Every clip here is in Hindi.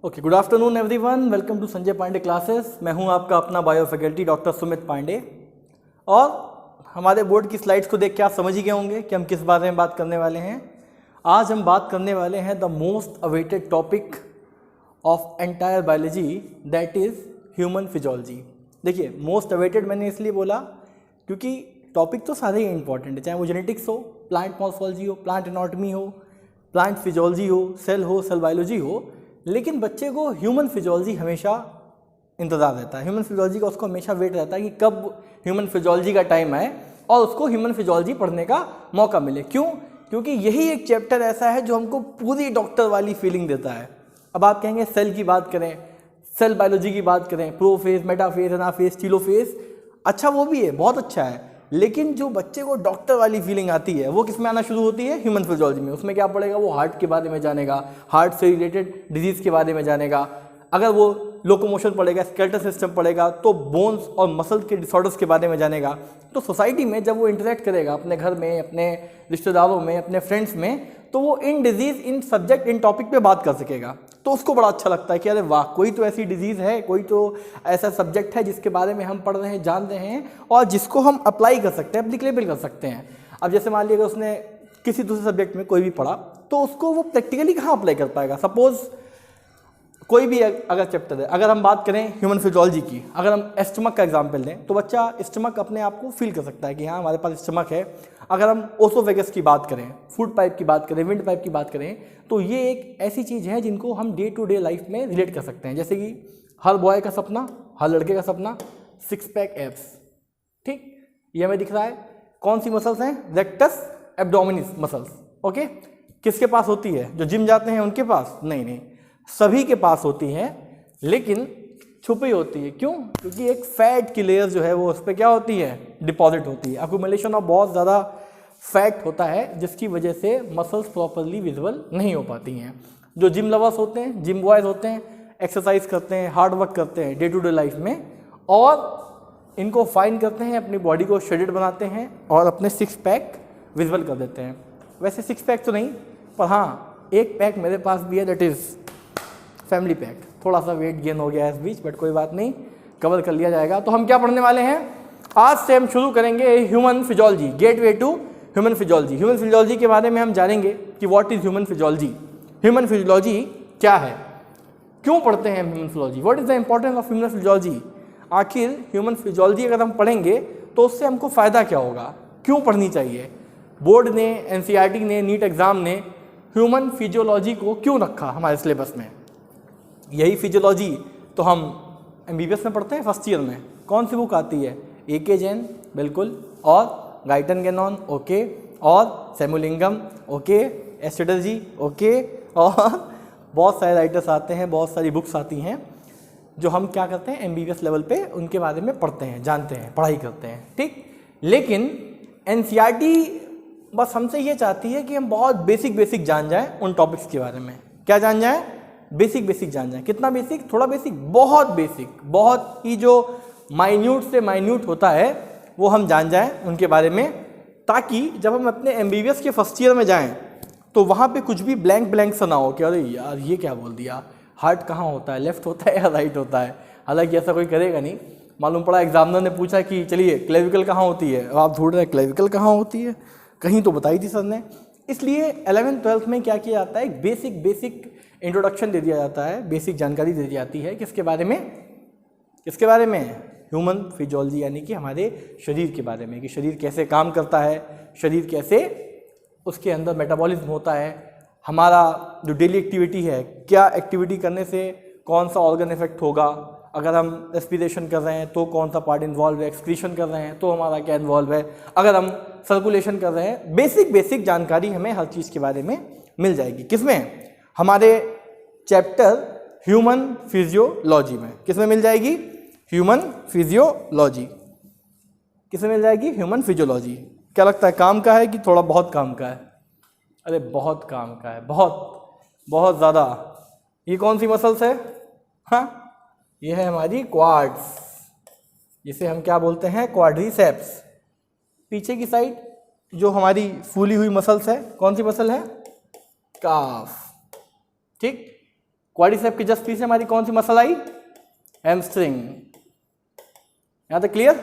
Okay, good afternoon everyone, welcome to Sanjay Pandey classes. मैं हूं आपका अपना bio faculty doctor Sumit Pandey. और हमारे बोर्ड की स्लाइड्स को देख के आप समझ ही गए होंगे कि हम किस बारे में बात करने वाले हैं। आज हम बात करने वाले हैं the most awaited topic of entire biology, that is human physiology. देखिए, मोस्ट अवेटेड मैंने इसलिए बोला क्योंकि टॉपिक तो सारे ही इंपॉर्टेंट है, चाहे वो जेनेटिक्स हो, प्लांट मॉर्फोलॉजी हो, प्लांट एनाटॉमी हो, प्लांट फिजियोलॉजी हो, सेल बायोलॉजी हो, लेकिन बच्चे को ह्यूमन फिजियोलॉजी हमेशा इंतज़ार रहता है। ह्यूमन फिजियोलॉजी का उसको हमेशा वेट रहता है कि कब ह्यूमन फिजियोलॉजी का टाइम आए और उसको ह्यूमन फिजियोलॉजी पढ़ने का मौका मिले। क्यों? क्योंकि यही एक चैप्टर ऐसा है जो हमको पूरी डॉक्टर वाली फीलिंग देता है। अब आप कहेंगे सेल की बात करें, सेल बायोलॉजी की बात करें, प्रोफेज, मेटाफेज, एनाफेज, टीलोफेज, अच्छा वो भी है, बहुत अच्छा है, लेकिन जो बच्चे को डॉक्टर वाली फीलिंग आती है वो किस में आना शुरू होती है? ह्यूमन फिजियोलॉजी में। उसमें क्या पड़ेगा? वो हार्ट के बारे में जानेगा, हार्ट से रिलेटेड डिजीज़ के बारे में जानेगा। अगर वो लोकोमोशन पढ़ेगा, स्केलेटल सिस्टम पढ़ेगा, तो बोन्स और मसल्स के डिसऑर्डर्स के बारे में जानेगा। तो सोसाइटी में जब वो इंटरेक्ट करेगा अपने घर में, अपने रिश्तेदारों में, अपने फ्रेंड्स में, तो वो इन डिजीज़, इन सब्जेक्ट, इन टॉपिक पे बात कर सकेगा। तो उसको बड़ा अच्छा लगता है कि अरे वाह, कोई तो ऐसी डिजीज़ है, कोई तो ऐसा सब्जेक्ट है जिसके बारे में हम पढ़ रहे हैं, जान रहे हैं और जिसको हम अप्लाई कर सकते हैं, एप्लीकेबल कर सकते हैं। अब जैसे मान लीजिए अगर उसने किसी दूसरे सब्जेक्ट में कोई भी पढ़ा, तो उसको वो प्रैक्टिकली कहाँ अप्लाई कर पाएगा? सपोज़ कोई भी अगर चैप्टर है, अगर हम बात करें ह्यूमन फिजियोलॉजी की, अगर हम एस्टमक का एग्जाम्पल लें, तो बच्चा स्टमक अपने आप को फील कर सकता है कि हाँ, हमारे पास स्टमक है। अगर हम ओसोफेगस की बात करें, फूड पाइप की बात करें, विंड पाइप की बात करें, तो ये एक ऐसी चीज़ है जिनको हम डे टू डे लाइफ में रिलेट कर सकते हैं। जैसे कि हर बॉय का सपना, हर लड़के का सपना, 6 पैक एब्स। ठीक, ये हमें दिख रहा है। कौन सी मसल्स हैं? Rectus abdominis muscles. ओके, किसके पास होती है? जो जिम जाते हैं उनके पास? नहीं, सभी के पास होती हैं, लेकिन छुपी होती है। क्यों? क्योंकि एक फैट की लेयर जो है वो उस पर क्या होती है? डिपॉजिट होती है। अक्यूमुलेशन ऑफ बहुत ज़्यादा फैट होता है, जिसकी वजह से मसल्स प्रॉपरली विजिबल नहीं हो पाती हैं। जो जिम लवर्स होते हैं, जिम बॉयज़ होते हैं, एक्सरसाइज करते हैं, हार्ड वर्क करते हैं डे टू डे लाइफ में, और इनको फाइन करते हैं, अपनी बॉडी को शेडेड बनाते हैं और अपने 6 पैक विजिबल कर देते हैं। वैसे 6 पैक तो नहीं, पर हाँ, एक पैक मेरे पास भी है, दैट इज़ फैमिली पैक। थोड़ा सा वेट गेन हो गया है इस बीच, बट कोई बात नहीं, कवर कर लिया जाएगा। तो हम क्या पढ़ने वाले हैं? आज से हम शुरू करेंगे human physiology, gateway to human physiology. Human physiology के बारे में हम जानेंगे कि what is human physiology, human physiology क्या है, क्यों पढ़ते हैं human physiology, what is the importance of human physiology. आखिर ह्यूमन फिजियोलॉजी अगर हम पढ़ेंगे तो उससे हमको फ़ायदा क्या होगा, क्यों पढ़नी चाहिए। बोर्ड ने, एनसीईआरटी ने, नीट एग्ज़ाम ने ह्यूमन फिजियोलॉजी को क्यों रखा हमारे सिलेबस में? यही फिजियोलॉजी तो हम एमबीबीएस में पढ़ते हैं फर्स्ट ईयर में। कौन सी बुक आती है? ए.के. जैन, बिल्कुल, और गाइटन गेनॉन, ओके, और सैमुलिंगम, ओके, एस्टेडर्जी, ओके, और बहुत सारे राइटर्स आते हैं, बहुत सारी बुक्स आती हैं जो हम क्या करते हैं, एमबीबीएस लेवल पे उनके बारे में पढ़ते हैं, जानते हैं, पढ़ाई करते हैं। ठीक, लेकिन एनसीईआरटी बस हमसे ये चाहती है कि हम बहुत बेसिक जान जाएं उन टॉपिक्स के बारे में। क्या जान जाएं? बेसिक जान जाए। कितना बेसिक? थोड़ा बेसिक, बहुत ही जो माइन्यूट से माइन्यूट होता है वो हम जान जाएं उनके बारे में, ताकि जब हम अपने एमबीबीएस के फर्स्ट ईयर में जाएं तो वहाँ पे कुछ भी ब्लैंक सा ना हो कि अरे यार ये क्या बोल दिया, हार्ट कहाँ होता है, लेफ्ट होता है या राइट होता है। हालांकि ऐसा कोई करेगा नहीं। मालूम पड़ा एग्जामिनर ने पूछा कि चलिए क्लेविकल कहाँ होती है, अब आप ढूंढ रहे हैं क्लेविकल कहाँ होती है, कहीं तो बताई थी सर ने। इसलिए 11th-12th में क्या किया जाता है, एक बेसिक इंट्रोडक्शन दे दिया जाता है, बेसिक जानकारी दे दी जाती है। किसके बारे में? ह्यूमन फिजियोलॉजी, यानी कि हमारे शरीर के बारे में, कि शरीर कैसे काम करता है, शरीर कैसे उसके अंदर मेटाबॉलिज्म होता है, हमारा जो डेली एक्टिविटी है, क्या एक्टिविटी करने से कौन सा ऑर्गन इफेक्ट होगा, अगर हम रेस्पिरेशन कर रहे हैं तो कौन सा पार्ट इन्वॉल्व है, एक्सक्रीशन कर रहे हैं तो हमारा क्या इन्वॉल्व है, अगर हम सर्कुलेशन कर रहे हैं, बेसिक जानकारी हमें हर चीज़ के बारे में मिल जाएगी। किसमें? हमारे चैप्टर ह्यूमन फिजियोलॉजी में। किसमें मिल जाएगी? Human physiology. किसमें मिल जाएगी? Human physiology. क्या लगता है, काम का है कि थोड़ा बहुत काम का है? अरे बहुत काम का है, बहुत ज़्यादा। ये कौन सी मसल्स है? हाँ, ये है हमारी क्वाड्स, जिसे हम क्या बोलते हैं? क्वाड्रिसेप्स। पीछे की साइड जो हमारी फूली हुई मसल्स है, कौन सी मसल है? काफ। ठीक, क्वाड्रिसेप के जस्ट पीछे हमारी कौन सी मसल आई? हैमस्ट्रिंग। यहाँ तक क्लियर?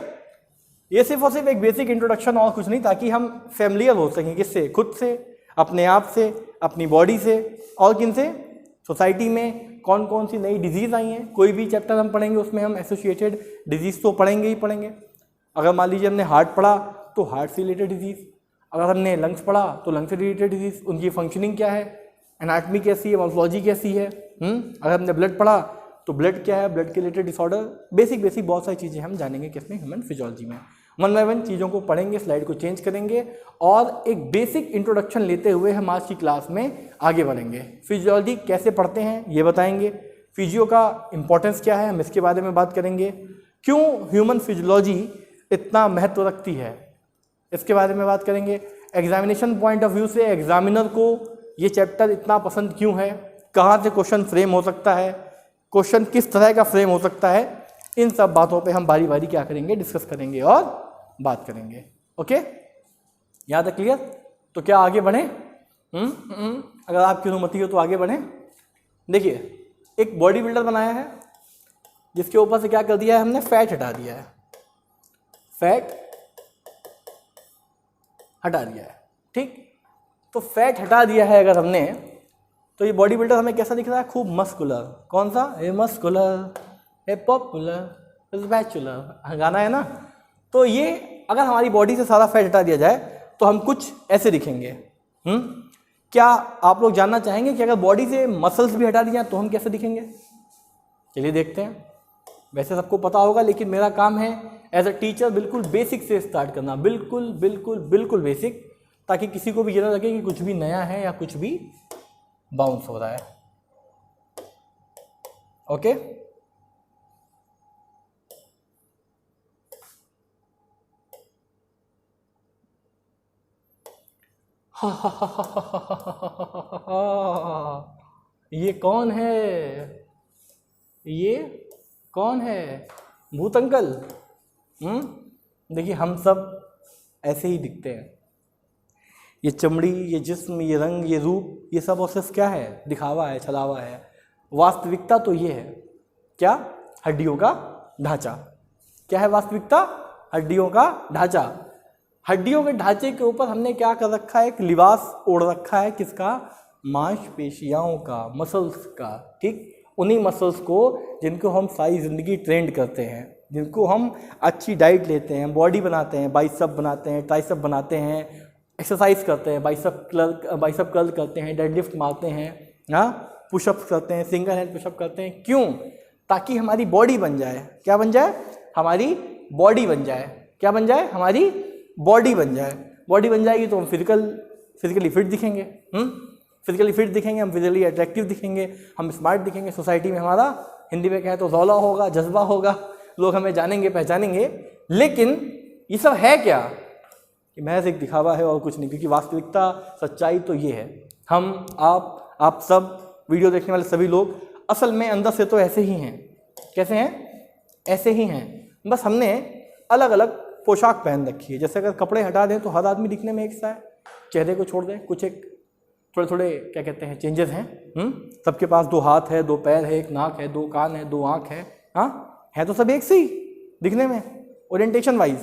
ये सिर्फ और सिर्फ एक बेसिक इंट्रोडक्शन और कुछ नहीं, ताकि हम फैमिलियर हो सकें किससे? खुद से, अपने आप से, अपनी बॉडी से, और किन से? सोसाइटी में कौन कौन सी नई डिजीज़ आई हैं। कोई भी चैप्टर हम पढ़ेंगे उसमें हम एसोसिएटेड डिजीज़ तो पढ़ेंगे ही पढ़ेंगे। अगर मान लीजिए हमने हार्ट पढ़ा तो हार्ट से रिलेटेड डिजीज़, अगर हमने लंग्स पढ़ा तो लंग्स से रिलेटेड डिजीज़, उनकी फंक्शनिंग क्या है, एनाटमी कैसी है, मॉर्फोलॉजी कैसी है। अगर हमने ब्लड पढ़ा तो ब्लड क्या है, ब्लड के रिलेटेड डिसऑर्डर, बेसिक बहुत सारी चीज़ें हम जानेंगे किसमें? ह्यूमन फिजियोलॉजी में। वन बाय वन चीज़ों को पढ़ेंगे, स्लाइड को चेंज करेंगे और एक बेसिक इंट्रोडक्शन लेते हुए हम आज की क्लास में आगे बढ़ेंगे। फिजियोलॉजी कैसे पढ़ते हैं ये बताएंगे, फिजियो का इम्पोर्टेंस क्या है हम इसके बारे में बात करेंगे, क्यों ह्यूमन फिजियोलॉजी इतना महत्व रखती है इसके बारे में बात करेंगे, एग्जामिनेशन पॉइंट ऑफ व्यू से एग्जामिनर को ये चैप्टर इतना पसंद क्यों है, कहाँ से क्वेश्चन फ्रेम हो सकता है, क्वेश्चन किस तरह का फ्रेम हो सकता है, इन सब बातों पे हम बारी बारी क्या करेंगे? डिस्कस करेंगे और बात करेंगे। ओके, यहाँ तक क्लियर? तो क्या आगे बढ़ें? अगर आपकी अनुमति हो तो आगे बढ़ें। देखिए, एक बॉडी बिल्डर बनाया है जिसके ऊपर से क्या कर दिया है हमने? फैट हटा दिया है, फैट हटा दिया है। ठीक, तो फैट हटा दिया है अगर हमने, तो ये बॉडी बिल्डर हमें कैसा दिख रहा है? खूब मस्कुलर। कौन सा? ये मस्कुलर, ये पॉपुलर, बैचुलर गाना है ना। तो ये अगर हमारी बॉडी से सारा फैट हटा दिया जाए तो हम कुछ ऐसे दिखेंगे। क्या आप लोग जानना चाहेंगे कि अगर बॉडी से मसल्स भी हटा दी जाए तो हम कैसे दिखेंगे? चलिए देखते हैं। वैसे सबको पता होगा, लेकिन मेरा काम है एज अ टीचर बिल्कुल बेसिक से स्टार्ट करना, बिल्कुल बिल्कुल बिल्कुल बेसिक, ताकि किसी को भी ये ना लगे कि कुछ भी नया है या कुछ भी बाउंस हो रहा है। ओके, ये कौन है? ये कौन है? भूत अंकल। देखिए, हम सब ऐसे ही दिखते हैं। ये चमड़ी, ये जिस्म, ये रंग, ये रूप, ये सब और सिर्फ क्या है? दिखावा है, छलावा है। वास्तविकता तो ये है क्या? हड्डियों का ढांचा। क्या है वास्तविकता? हड्डियों का ढांचा। हड्डियों के ढांचे के ऊपर हमने क्या कर रखा है? एक लिबास ओढ़ रखा है। किसका? मांसपेशियों का, मसल्स का। ठीक, उन्हीं मसल्स को जिनको हम सारी ज़िंदगी ट्रेंड करते हैं, जिनको हम अच्छी डाइट लेते हैं, बॉडी बनाते हैं, बाइसेप बनाते हैं, ट्राइसेप बनाते हैं, एक्सरसाइज करते हैं, बाइसेप कर्ल करते हैं, डेडलिफ्ट मारते हैं, हाँ, पुशअप करते हैं, सिंगल हैंड पुशअप करते हैं। क्यों? ताकि हमारी बॉडी बन जाए। क्या बन जाए? हमारी बॉडी बन जाए। क्या बन जाए? हमारी बॉडी बन जाए। बॉडी बन जाएगी तो हम फिजिकली फिट दिखेंगे। फिजिकली फिट दिखेंगे, हम फिजिकली अट्रैक्टिव दिखेंगे, हम स्मार्ट दिखेंगे। सोसाइटी में हमारा, हिंदी में कहें तो रौला होगा, जज्बा होगा, लोग हमें जानेंगे, पहचानेंगे। लेकिन ये सब है क्या? कि महज एक दिखावा है और कुछ नहीं, क्योंकि वास्तविकता, सच्चाई तो ये है। हम, आप सब, वीडियो देखने वाले सभी लोग असल में अंदर से तो ऐसे ही हैं। कैसे हैं? ऐसे ही हैं, बस हमने अलग अलग पोशाक पहन रखी है। जैसे अगर कपड़े हटा दें तो हर आदमी दिखने में एक सा है, चेहरे को छोड़ दें कुछ एक थोड़े क्या कहते हैं, चेंजेस हैं। सबके पास 2 हाथ है, 2 पैर है, 1 नाक है, 2 कान है, 2 आँख है। हाँ, है तो सब एक से ही दिखने में, ओरिएंटेशन वाइज।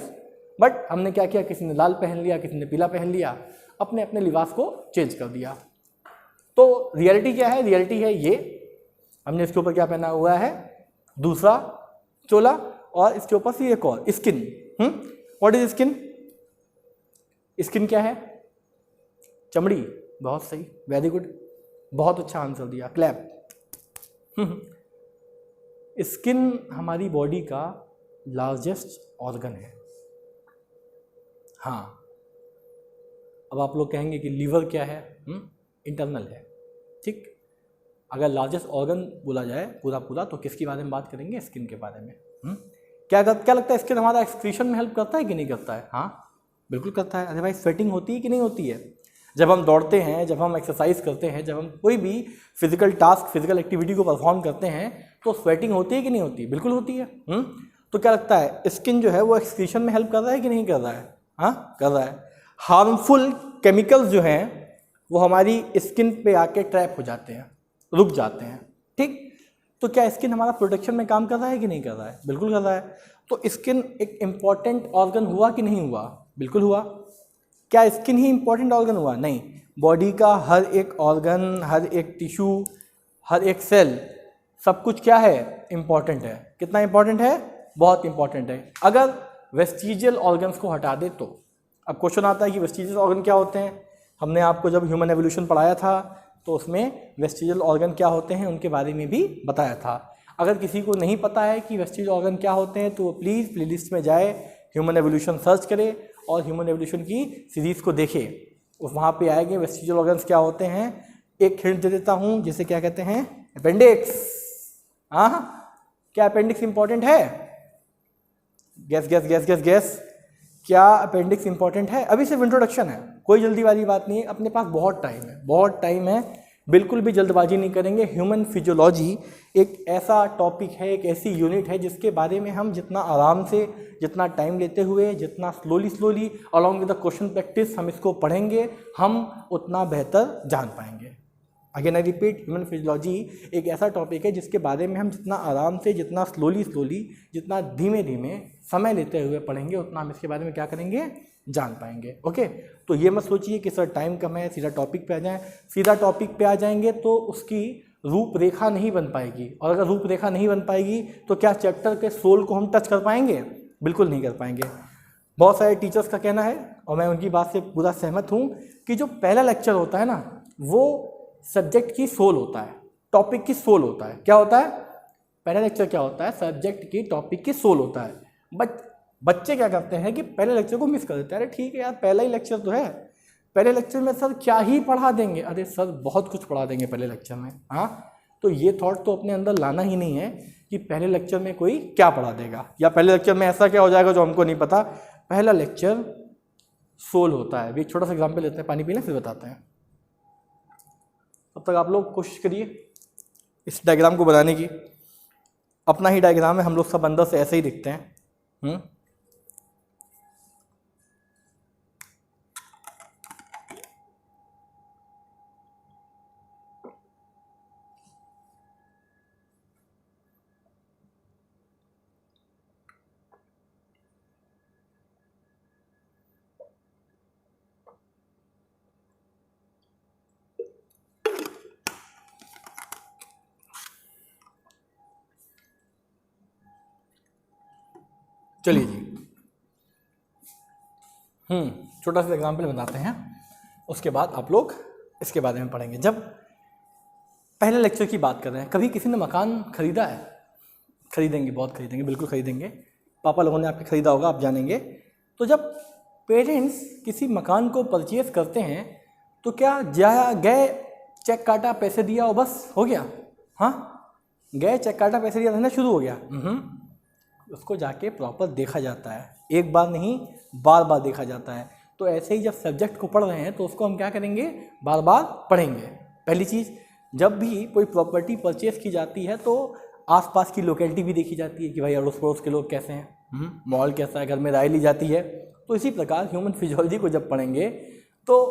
बट हमने क्या किया? किसी ने लाल पहन लिया, किसी ने पीला पहन लिया, अपने अपने लिबास को चेंज कर दिया। तो रियलिटी क्या है? रियलिटी है ये, हमने इसके ऊपर क्या पहना हुआ है? दूसरा चोला, और इसके ऊपर से एक और skin. What is skin? Skin क्या है? चमड़ी। बहुत सही, वेरी गुड, बहुत अच्छा आंसर दिया, क्लैप। स्किन हमारी बॉडी का लार्जेस्ट ऑर्गन है। हाँ, अब आप लोग कहेंगे कि लीवर क्या है? इंटरनल है। ठीक, अगर लार्जेस्ट ऑर्गन बोला जाए पूरा तो किसके बारे में बात करेंगे? स्किन के बारे में। क्या लगता है, स्किन हमारा एक्सक्रीशन में हेल्प करता है कि नहीं करता है? हाँ, बिल्कुल करता है। अदरवाइज स्वेटिंग होती है कि नहीं होती है? जब हम दौड़ते हैं, जब हम एक्सरसाइज करते हैं, जब हम कोई भी फिजिकल टास्क, फिजिकल एक्टिविटी को परफॉर्म करते हैं, तो स्वेटिंग होती है कि नहीं होती? बिल्कुल होती है। तो क्या लगता है, स्किन जो है वो एक्सक्रीशन में हेल्प कर रहा है कि नहीं कर रहा है? हाँ, कर रहा है। हार्मफुल केमिकल्स जो हैं वो हमारी स्किन पे आके ट्रैप हो जाते हैं, रुक जाते हैं। ठीक। तो क्या स्किन हमारा प्रोटेक्शन में काम कर रहा है कि नहीं कर रहा है? बिल्कुल कर रहा है। तो स्किन एक इम्पॉर्टेंट ऑर्गन हुआ कि नहीं हुआ? बिल्कुल हुआ। क्या स्किन ही इम्पॉर्टेंट ऑर्गन हुआ? नहीं, बॉडी का हर एक ऑर्गन, हर एक टिश्यू, हर एक सेल, सब कुछ क्या है? इम्पॉर्टेंट है। कितना इम्पॉर्टेंट है? बहुत इम्पॉर्टेंट है। अगर वेस्टिजियल ऑर्गन्स को हटा दे तो, अब क्वेश्चन आता है कि वेस्टिजियल ऑर्गन क्या होते हैं। हमने आपको जब ह्यूमन एवोल्यूशन पढ़ाया था तो उसमें वेस्टिजियल ऑर्गन क्या होते हैं उनके बारे में भी बताया था। अगर किसी को नहीं पता है कि वेस्टिजियल ऑर्गन क्या होते हैं तो वो प्लीज़ प्लेलिस्ट में जाए, ह्यूमन एवोल्यूशन सर्च करे और ह्यूमन एवोल्यूशन की सीरीज़ को देखे, वहाँ पे आएंगे वेस्टिजियल ऑर्गन्स क्या होते हैं। एक हिंट दे देता हूँ, जिसे क्या कहते हैं? अपेंडिक्स। हाँ, क्या अपेंडिक्स इंपॉर्टेंट है? Gas gas gas gas gas, क्या अपेंडिक्स इंपॉर्टेंट है? अभी सिर्फ इंट्रोडक्शन है, कोई जल्दी वाली बात नहीं है, अपने पास बहुत टाइम है, बहुत टाइम है, बिल्कुल भी जल्दबाजी नहीं करेंगे। ह्यूमन फिजियोलॉजी एक ऐसा टॉपिक है, एक ऐसी यूनिट है जिसके बारे में हम जितना आराम से, जितना टाइम लेते हुए, जितना slowly along with the question practice हम इसको पढ़ेंगे, हम उतना बेहतर जान पाएंगे। Again I repeat, human physiology एक ऐसा टॉपिक है जिसके बारे में हम जितना आराम से, जितना स्लोली जितना धीमे धीमे समय लेते हुए पढ़ेंगे, उतना हम इसके बारे में क्या करेंगे? जान पाएंगे। ओके, तो ये मत सोचिए कि सर टाइम कम है, सीधा टॉपिक पे आ जाएं। सीधा टॉपिक पे आ जाएंगे तो उसकी रूपरेखा नहीं बन पाएगी, और अगर रूपरेखा नहीं बन पाएगी तो क्या चैप्टर के सोल को हम टच कर पाएंगे? बिल्कुल नहीं कर पाएंगे। बहुत सारे टीचर्स का कहना है, और मैं उनकी बात से पूरा सहमत हूँ, कि जो पहला लेक्चर होता है ना, वो सब्जेक्ट की सोल होता है, टॉपिक की सोल होता है। क्या होता है? पहला लेक्चर क्या होता है? सब्जेक्ट की, टॉपिक की सोल होता है। बच्चे क्या करते हैं कि पहले लेक्चर को मिस कर देते हैं। अरे ठीक है यार, पहला ही लेक्चर तो है, पहले लेक्चर में सर क्या ही पढ़ा देंगे? अरे सर बहुत कुछ पढ़ा देंगे पहले लेक्चर में। हाँ, तो ये थॉट तो अपने अंदर लाना ही नहीं है कि पहले लेक्चर में कोई क्या पढ़ा देगा, या पहले लेक्चर में ऐसा क्या हो जाएगा जो हमको नहीं पता। पहला लेक्चर सोल होता है। अभी एक छोटा सा एग्जाम्पल लेते हैं, पानी पी लें फिर बताते हैं। तब तक आप लोग कोशिश करिए इस डायग्राम को बनाने की। अपना ही डायग्राम है, हम लोग सब अंदर से ऐसे ही दिखते हैं। चलिए जी, छोटा सा एग्जाम्पल बताते हैं, उसके बाद आप लोग इसके बारे में पढ़ेंगे। जब पहले लेक्चर की बात कर रहे हैं, कभी किसी ने मकान खरीदा है? खरीदेंगे, बहुत खरीदेंगे, बिल्कुल खरीदेंगे। पापा लोगों ने आपके खरीदा होगा, आप जानेंगे। तो जब पेरेंट्स किसी मकान को परचेज करते हैं तो क्या गए, चेक काटा, पैसे दिया और बस हो गया? हाँ, गए, चेक काटा, पैसे दिया, धंधा शुरू हो गया? उसको जाके प्रॉपर देखा जाता है, एक बार नहीं बार बार देखा जाता है। तो ऐसे ही जब सब्जेक्ट को पढ़ रहे हैं तो उसको हम क्या करेंगे? बार बार पढ़ेंगे। पहली चीज़, जब भी कोई प्रॉपर्टी परचेज की जाती है तो आसपास की लोकेलिटी भी देखी जाती है कि भाई अड़ोस पड़ोस के लोग कैसे हैं, माहौल कैसा है, घर में राय ली जाती है। तो इसी प्रकार ह्यूमन फिजियोलॉजी को जब पढ़ेंगे तो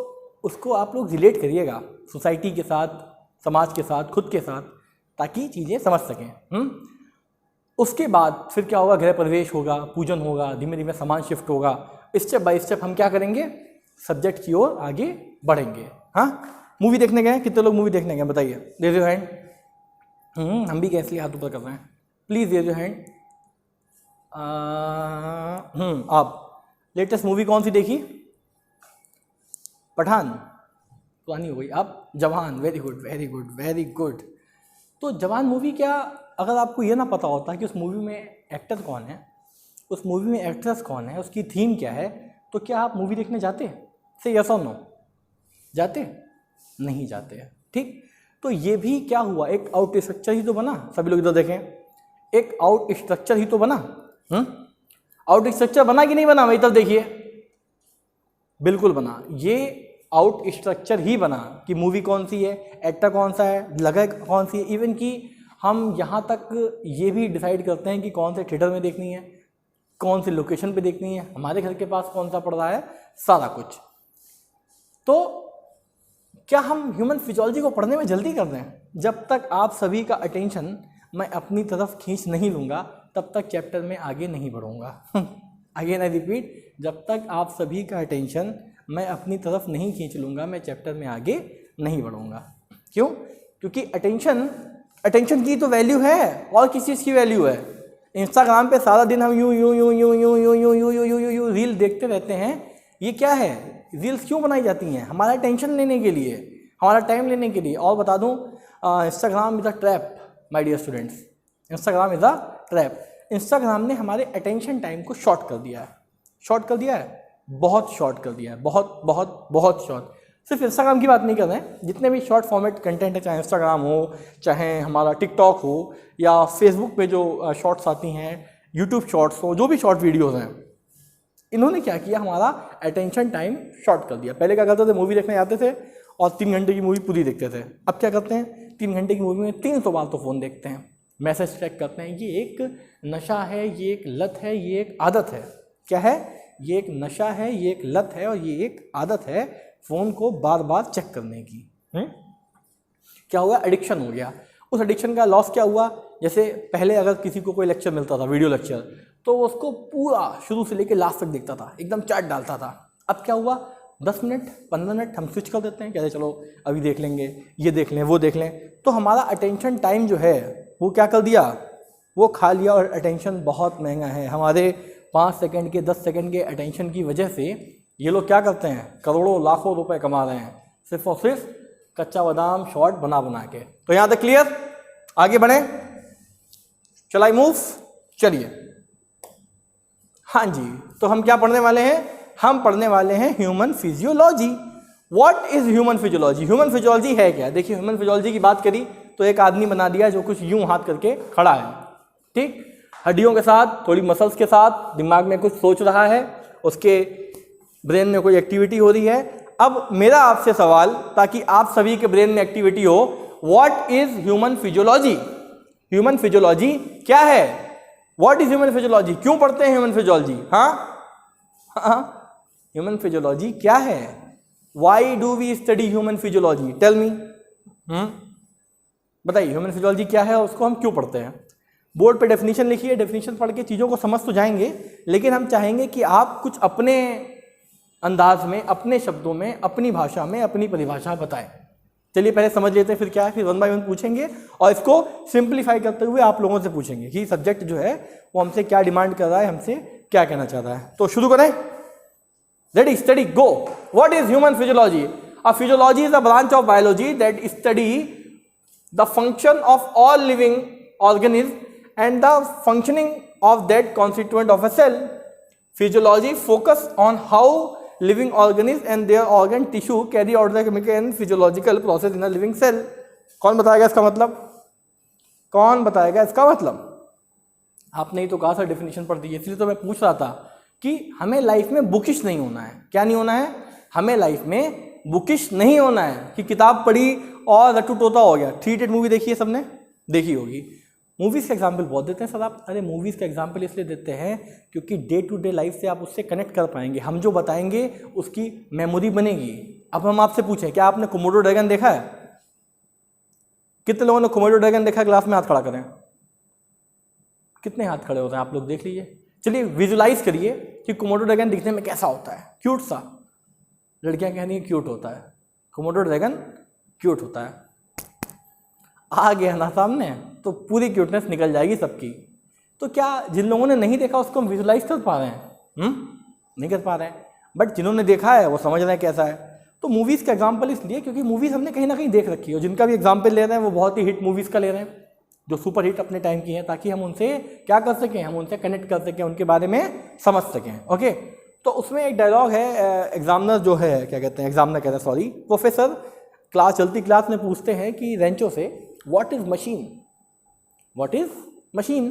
उसको आप लोग रिलेट करिएगा सोसाइटी के साथ, समाज के साथ, खुद के साथ, ताकि चीज़ें समझ सकें। उसके बाद फिर क्या होगा? गृह प्रवेश होगा, पूजन होगा, धीमे धीमे सामान शिफ्ट होगा। स्टेप बाय स्टेप हम क्या करेंगे? सब्जेक्ट की ओर आगे बढ़ेंगे। हाँ, मूवी देखने गए? कितने लोग मूवी देखने गए बताइए? Raise your hand. हम भी गए, इसलिए हाथ ऊपर कर रहे हैं। Please raise your hand. आप लेटेस्ट मूवी कौन सी देखी? पठान, पुरानी हो गई। आप Jawan, very good very good very good. तो जवान मूवी, क्या अगर आपको ये ना पता होता कि उस मूवी में एक्टर कौन है, उस मूवी में एक्ट्रेस कौन है, उसकी थीम क्या है, तो क्या आप मूवी देखने जाते? से यस और नो? जाते? नहीं जाते हैं। ठीक, तो ये भी क्या हुआ? एक आउट स्ट्रक्चर ही तो बना। सभी लोग इधर देखें, एक आउट स्ट्रक्चर ही तो बना। आउट स्ट्रक्चर बना कि नहीं बना? भाई इधर देखिए, बिल्कुल बना। ये आउट स्ट्रक्चर ही बना कि मूवी कौन सी है, एक्टर कौन सा है, जगह कौन सी है। इवन कि हम यहाँ तक ये भी डिसाइड करते हैं कि कौन से थिएटर में देखनी है, कौन सी लोकेशन पे देखनी है, हमारे घर के पास कौन सा पड़ रहा है, सारा कुछ। तो क्या हम ह्यूमन फिजियोलॉजी को पढ़ने में जल्दी कर रहे हैं? जब तक आप सभी का अटेंशन मैं अपनी तरफ खींच नहीं लूँगा तब तक चैप्टर में आगे नहीं बढ़ूँगा। अगेन आई रिपीट, जब तक आप सभी का अटेंशन मैं अपनी तरफ नहीं खींच लूँगा मैं चैप्टर में आगे नहीं बढ़ूँगा। क्यों? क्योंकि अटेंशन की तो वैल्यू है और किस चीज़ की वैल्यू है? इंस्टाग्राम पे सारा दिन हम यूं रील देखते रहते हैं। ये क्या है? रील्स क्यों बनाई जाती हैं? हमारा अटेंशन लेने के लिए, हमारा टाइम लेने के लिए। और बता दूं, Instagram is a trap my dear students. Instagram is a trap. Instagram ने हमारे अटेंशन टाइम को शॉर्ट कर दिया है। शॉर्ट कर दिया है, बहुत शॉर्ट कर दिया है, बहुत बहुत बहुत शॉर्ट। सिर्फ इंस्टाग्राम की बात नहीं कर रहे हैं, जितने भी शॉर्ट फॉर्मेट कंटेंट है, चाहे इंस्टाग्राम हो, चाहे हमारा टिकटॉक हो, या फेसबुक पे जो शॉर्ट्स आती हैं, यूट्यूब शॉर्ट्स हो, जो भी शॉर्ट वीडियोस हैं, इन्होंने क्या किया? हमारा अटेंशन टाइम शॉर्ट कर दिया। पहले क्या करते थे? मूवी देखने जाते थे और 3 घंटे की मूवी पूरी देखते थे। अब क्या करते हैं? 3 घंटे की मूवी में 300 बार तो फ़ोन देखते हैं, मैसेज चेक करते हैं। ये एक नशा है, ये एक लत है, ये एक आदत है। क्या है? ये एक नशा है, ये एक लत है और ये एक आदत है फ़ोन को बार बार चेक करने की। क्या हुआ? एडिक्शन हो गया। उस एडिक्शन का लॉस क्या हुआ? जैसे पहले अगर किसी को कोई लेक्चर मिलता था, वीडियो लेक्चर, तो उसको पूरा शुरू से लेकर लास्ट तक देखता था, एकदम चाट डालता था। अब क्या हुआ? 10 मिनट 15 मिनट हम स्विच कर देते हैं, कहते चलो अभी देख लेंगे, ये देख लें, वो देख लें। तो हमारा अटेंशन टाइम जो है वो क्या कर दिया? वो खा लिया। और अटेंशन बहुत महंगा है। हमारे 5 सेकंड के 10 सेकंड के अटेंशन की वजह से ये लोग क्या करते हैं? करोड़ों लाखों रुपए कमा रहे हैं सिर्फ और सिर्फ कच्चा बादाम शॉर्ट बना बना के। तो यहाँ तक क्लियर? आगे बढ़े, चल आई मूव। चलिए, हाँ जी, तो हम क्या पढ़ने वाले हैं? हम पढ़ने वाले हैं human physiology. What is human physiology? Human physiology है क्या? देखिए, ह्यूमन फिजियोलॉजी की बात करी तो एक आदमी बना दिया जो कुछ यूं हाथ करके खड़ा है, ठीक, हड्डियों के साथ, थोड़ी मसल्स के साथ, दिमाग में कुछ सोच रहा है, उसके ब्रेन में कोई एक्टिविटी हो रही है। अब मेरा आपसे सवाल, ताकि आप सभी के ब्रेन में एक्टिविटी हो, what is human physiology? Human physiology क्या है? What is human physiology? क्यों पढ़ते हैं ह्यूमन फिजियोलॉजी? हाँ, ह्यूमन फिजियोलॉजी क्या है? Why do we study human physiology? Tell me. बताइए, ह्यूमन फिजियोलॉजी क्या है और उसको हम क्यों पढ़ते हैं? बोर्ड पे डेफिनेशन लिखिए। डेफिनेशन पढ़ के चीज़ों को समझ तो जाएंगे, लेकिन हम चाहेंगे कि आप कुछ अपने अंदाज में, अपने शब्दों में, अपनी भाषा में अपनी परिभाषा बताएं। चलिए पहले समझ लेते हैं, फिर क्या है, फिर 1 बाय 1 पूछेंगे और इसको सिंप्लीफाई करते हुए आप लोगों से पूछेंगे कि सब्जेक्ट जो है वो हमसे क्या डिमांड कर रहा है, हमसे क्या कहना चाह रहा है। तो शुरू करें। Ready, study, go. What is human physiology? A physiology is a branch of biology that study the function of all living organism and the functioning of that constituent of a cell. Physiology focus on how living organisms and their organ tissue carry out the chemical and physiological process in a living cell. कौन बताएगा इसका मतलब? कौन बताएगा इसका मतलब? आपने ही तो कहा था डेफिनेशन पढ़ दी, इसलिए तो मैं पूछ रहा था कि हमें लाइफ में बुकिश नहीं होना है। क्या नहीं होना है? हमें लाइफ में बुकिश नहीं होना है कि किताब पढ़ी और रट्टू तोता हो गया। 3 इडियट मूवी देखी है सबने? देखी होगी। मूवीज़ का एग्जाम्पल बहुत देते हैं सर आप। अरे मूवीज़ का एग्जाम्पल इसलिए देते हैं क्योंकि डे टू डे लाइफ से आप उससे कनेक्ट कर पाएंगे। हम जो बताएंगे उसकी मेमोरी बनेगी। अब हम आपसे पूछें, क्या आपने कोमोडो ड्रैगन देखा है? कितने लोगों ने कोमोडो ड्रैगन देखा है? क्लास में हाथ खड़ा करें। कितने हाथ खड़े होते हैं आप लोग? देख लीजिए। चलिए विजुलाइज करिए कि कोमोडो ड्रैगन दिखने में कैसा होता है। क्यूट सा। लड़कियां कह रही हैं क्यूट होता है। कोमोडो ड्रैगन क्यूट होता है। आ गया ना सामने, तो पूरी क्यूटनेस निकल जाएगी सबकी। तो क्या जिन लोगों ने नहीं देखा उसको हम विजुलाइज कर पा रहे हैं? नहीं कर पा रहे हैं, बट जिन्होंने देखा है वो समझ रहे हैं कैसा है। तो मूवीज़ का एग्जाम्पल इसलिए क्योंकि मूवीज़ हमने कहीं ना कहीं देख रखी है, और जिनका भी एग्जाम्पल ले रहे हैं वो बहुत ही हिट मूवीज़ का ले रहे हैं, जो सुपर हिट अपने टाइम की हैं, ताकि हम उनसे क्या कर सकें, हम उनसे कनेक्ट कर सकें, उनके बारे में समझ सकें। ओके, तो उसमें एक डायलॉग है, एग्जामिनर जो है, क्या कहते हैं, एग्जामिनर कहते हैं, सॉरी, प्रोफेसर क्लास, चलती क्लास में पूछते हैं कि रेंचो से what is machine? What is machine?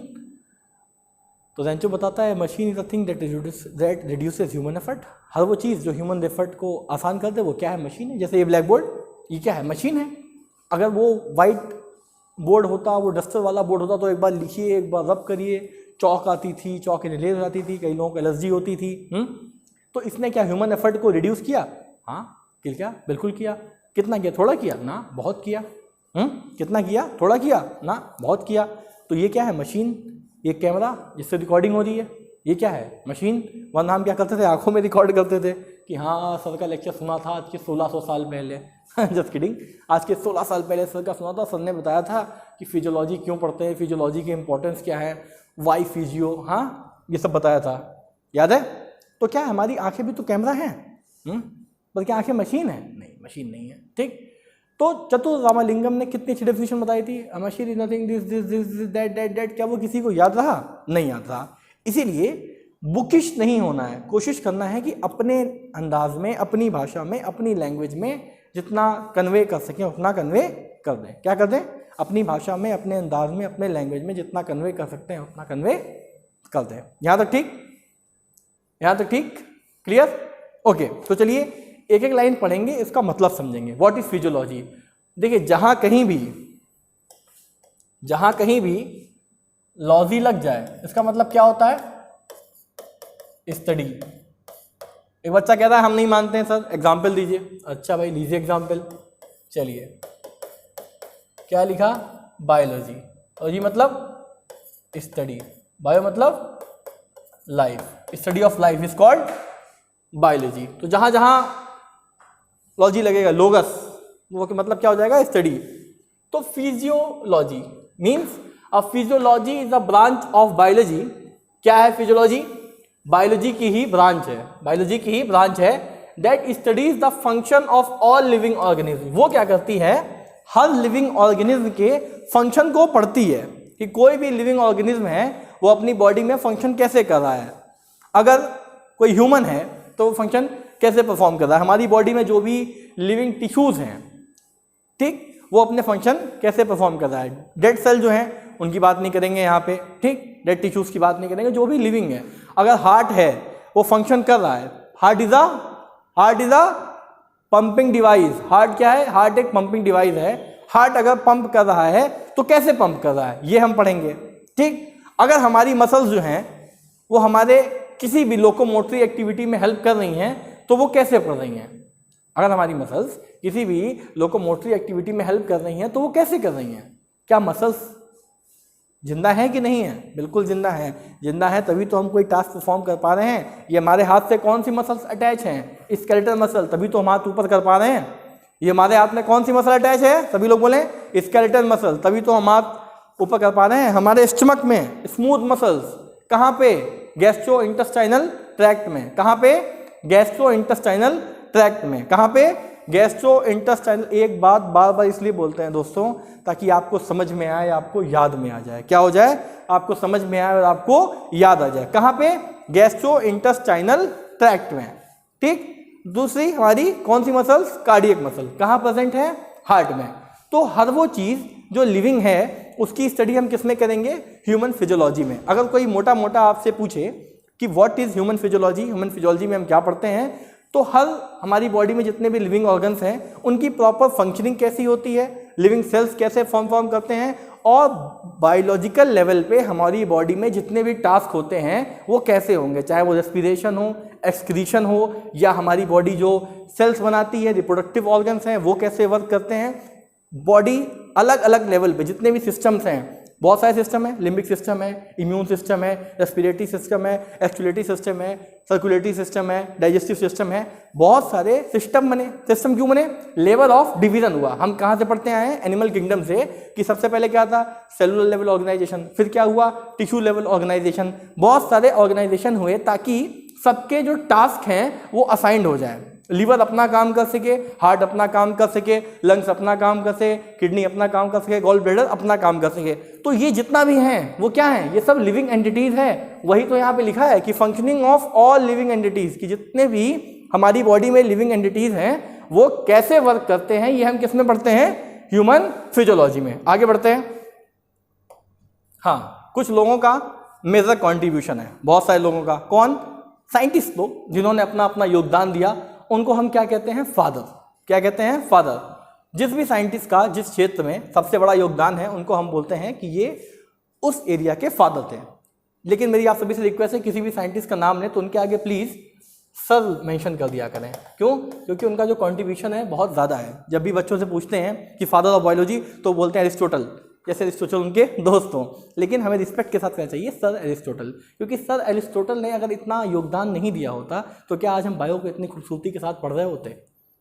तो रेंचो बताता है machine is a thing that reduces human effort. हर वो चीज़ जो ह्यूमन एफर्ट को आसान कर दे वो क्या है? मशीन है। जैसे ये ब्लैक बोर्ड, ये क्या है? मशीन है। अगर वो वाइट बोर्ड होता, वो डस्टर वाला बोर्ड होता, तो एक बार लिखिए, एक बार रब करिए, चौक आती थी, चौक इरेज हो जाती थी, कई लोगों को एलर्जी होती थी। तो इसने क्या ह्यूमन एफर्ट को रिड्यूस किया? हाँ, क्या? बिल्कुल किया। कितना किया? थोड़ा किया ना, बहुत किया। कितना किया? थोड़ा किया ना, बहुत किया। तो ये क्या है? मशीन। ये कैमरा जिससे रिकॉर्डिंग हो रही है, ये क्या है? मशीन। वरना हम क्या करते थे? आंखों में रिकॉर्ड करते थे कि हाँ सर का लेक्चर सुना था आज के 1600 साल पहले। जस्ट किडिंग, आज के 16 साल पहले सर का सुना था, सर ने बताया था कि फिजियोलॉजी क्यों पढ़ते हैं, फिजियोलॉजी की इंपॉर्टेंस क्या है, वाई फिजियो, हाँ ये सब बताया था, याद है? तो क्या हमारी आंखें भी तो कैमरा हैं, बल्कि आंखें मशीन है? नहीं, मशीन नहीं है। ठीक, तो चतुर रामालिंगम ने कितनी अच्छी डेफिनेशन बताई थी, अ machine is nothing this this this that that that. क्या वो किसी को याद रहा? नहीं याद रहा। इसीलिए बुकिश नहीं होना है, कोशिश करना है कि अपने अंदाज में, अपनी भाषा में, अपनी लैंग्वेज में जितना कन्वे कर सकें उतना कन्वे कर दें। क्या कर दें? अपनी भाषा में, अपने अंदाज में, अपने लैंग्वेज में जितना कन्वे कर सकते हैं उतना कन्वे कर दें। यहाँ तक ठीक? यहाँ तक ठीक? क्लियर? ओके, तो चलिए एक एक लाइन पढ़ेंगे, इसका मतलब समझेंगे। What is physiology? देखिए, जहाँ कहीं भी लॉजी लग जाए इसका मतलब क्या होता है? स्टडी। एक बच्चा कहता है हम नहीं मानते हैं सर, एग्जाम्पल दीजिए। अच्छा भाई लीजिए एग्जाम्पल। चलिए, क्या लिखा? बायोलॉजी। और ये मतलब स्टडी, बायो मतलब life, study of life is called biology. तो जहां जहां लॉजी लगेगा, लोगस, वो मतलब क्या हो जाएगा? स्टडी। तो physiology means a physiology is a branch of biology. क्या है फिजियोलॉजी? बायोलॉजी की ही ब्रांच है, बायोलॉजी की ही ब्रांच है that studies the function of all living organism. वो क्या करती है? हर लिविंग ऑर्गेनिज्म के फंक्शन को पढ़ती है कि कोई भी लिविंग ऑर्गेनिज्म है वो अपनी बॉडी में फंक्शन कैसे कर रहा है। अगर कोई ह्यूमन है तो वो फंक्शन कैसे परफॉर्म कर रहा है, हमारी बॉडी में जो भी लिविंग टिश्यूज हैं, ठीक, वो अपने फंक्शन कैसे परफॉर्म कर रहा है। डेड सेल जो हैं उनकी बात नहीं करेंगे यहाँ पे, ठीक, डेड टिश्यूज की बात नहीं करेंगे, जो भी लिविंग है। अगर हार्ट है वो फंक्शन कर रहा है, heart is a pumping device. Heart क्या है? हार्ट एक पंपिंग डिवाइस है। हार्ट अगर पंप कर रहा है तो कैसे पंप कर रहा है ये हम पढ़ेंगे, ठीक। अगर हमारी मसल्स जो हैं वो हमारे किसी भी लोकोमोटरी एक्टिविटी में हेल्प कर रही हैं तो वो कैसे कर रही हैं? अगर हमारी मसल्स किसी भी लोकोमोटरी एक्टिविटी में हेल्प कर रही हैं तो वो कैसे कर रही हैं? क्या मसल्स जिंदा है कि नहीं है? बिल्कुल जिंदा है। जिंदा है तभी तो हम कोई टास्क परफॉर्म कर पा रहे हैं। ये हमारे हाथ से कौन सी मसल्स अटैच हैं? स्केलेटल मसल, तभी तो हम हाथ ऊपर कर पा रहे हैं। ये हमारे हाथ में कौन सी मसल अटैच है? सभी लोग बोलें स्केलेटल मसल, तभी तो हम हाथ ऊपर कर पा रहे हैं। हमारे स्टमक में स्मूथ मसल्स कहाँ पे? गैस्ट्रो इंटेस्टाइनल ट्रैक्ट में। कहाँ पे? गैस्ट्रो इंटेस्टाइनल ट्रैक्ट में। कहाँ पे? Gastro intestinal. एक बात बार बार इसलिए बोलते हैं दोस्तों ताकि आपको समझ में आए, आपको याद में आ जाए। क्या हो जाए? आपको समझ में आए और आपको याद आ जाए। कहाँ पे? गैस्ट्रो इंटेस्टाइनल ट्रैक्ट में, ठीक। दूसरी हमारी कौन सी मसल्स? Cardiac muscle. कहाँ प्रेजेंट है? हार्ट में। तो हर वो चीज़ जो लिविंग है उसकी स्टडी हम किस में करेंगे? ह्यूमन फिजियोलॉजी में। अगर कोई मोटा मोटा आपसे पूछे कि what is human physiology, human physiology में हम क्या पढ़ते हैं, तो हर हमारी बॉडी में जितने भी लिविंग ऑर्गन्स हैं उनकी प्रॉपर फंक्शनिंग कैसी होती है, लिविंग सेल्स कैसे फॉर्म करते हैं, और बायोलॉजिकल लेवल पे हमारी बॉडी में जितने भी टास्क होते हैं वो कैसे होंगे, चाहे वो रेस्पिरेशन हो, एक्सक्रीशन हो, या हमारी बॉडी जो सेल्स बनाती है, रिप्रोडक्टिव ऑर्गन्स हैं, वो कैसे वर्क करते हैं। बॉडी अलग अलग लेवल पे जितने भी सिस्टम्स हैं, बहुत सारे सिस्टम है, लिम्बिक सिस्टम है, इम्यून सिस्टम है, रेस्पिरेटरी सिस्टम है, एक्सक्यूलेटरी सिस्टम है, सर्कुलेटरी सिस्टम है, डाइजेस्टिव सिस्टम है, बहुत सारे सिस्टम बने। सिस्टम क्यों बने? लेवल ऑफ डिवीजन हुआ। हम कहाँ से पढ़ते आए हैं? एनिमल किंगडम से, कि सबसे पहले क्या था? सेलुलर लेवल ऑर्गेनाइजेशन, फिर क्या हुआ? Tissue level organisation. बहुत सारे ऑर्गेनाइजेशन हुए ताकि सबके जो टास्क हैं वो असाइंड हो जाए। लीवर अपना काम कर सके, हार्ट अपना काम कर सके, लंग्स अपना काम कर सके, किडनी अपना काम कर सके, गॉल ब्लैडर अपना काम कर सके। तो ये जितना भी हैं वो क्या है? ये सब लिविंग एंटिटीज है। वही तो यहाँ पे लिखा है कि functioning of all living entities, कि जितने भी हमारी बॉडी में लिविंग एंटिटीज हैं वो कैसे वर्क करते हैं, ये हम किस में पढ़ते हैं? ह्यूमन फिजियोलॉजी में। आगे बढ़ते हैं। हाँ, कुछ लोगों का मेजर कॉन्ट्रीब्यूशन है, बहुत सारे लोगों का। कौन? साइंटिस्ट लोग जिन्होंने अपना अपना योगदान दिया, उनको हम क्या कहते हैं? फादर। क्या कहते हैं? फादर। जिस भी साइंटिस्ट का जिस क्षेत्र में सबसे बड़ा योगदान है उनको हम बोलते हैं कि ये उस एरिया के फादर थे। लेकिन मेरी आप सभी से रिक्वेस्ट है, किसी भी साइंटिस्ट का नाम लें तो उनके आगे प्लीज सर मेंशन कर दिया करें। क्यों? क्योंकि उनका जो कंट्रीब्यूशन है बहुत ज़्यादा है। जब भी बच्चों से पूछते हैं कि फादर ऑफ बायोलॉजी तो बोलते हैं एरिस्टोटल, जैसे एरिस्टोटल उनके दोस्त हों। लेकिन हमें रिस्पेक्ट के साथ कहना चाहिए सर एरिस्टोटल, क्योंकि सर एरिस्टोटल ने अगर इतना योगदान नहीं दिया होता तो क्या आज हम बायो को इतनी खूबसूरती के साथ पढ़ रहे होते?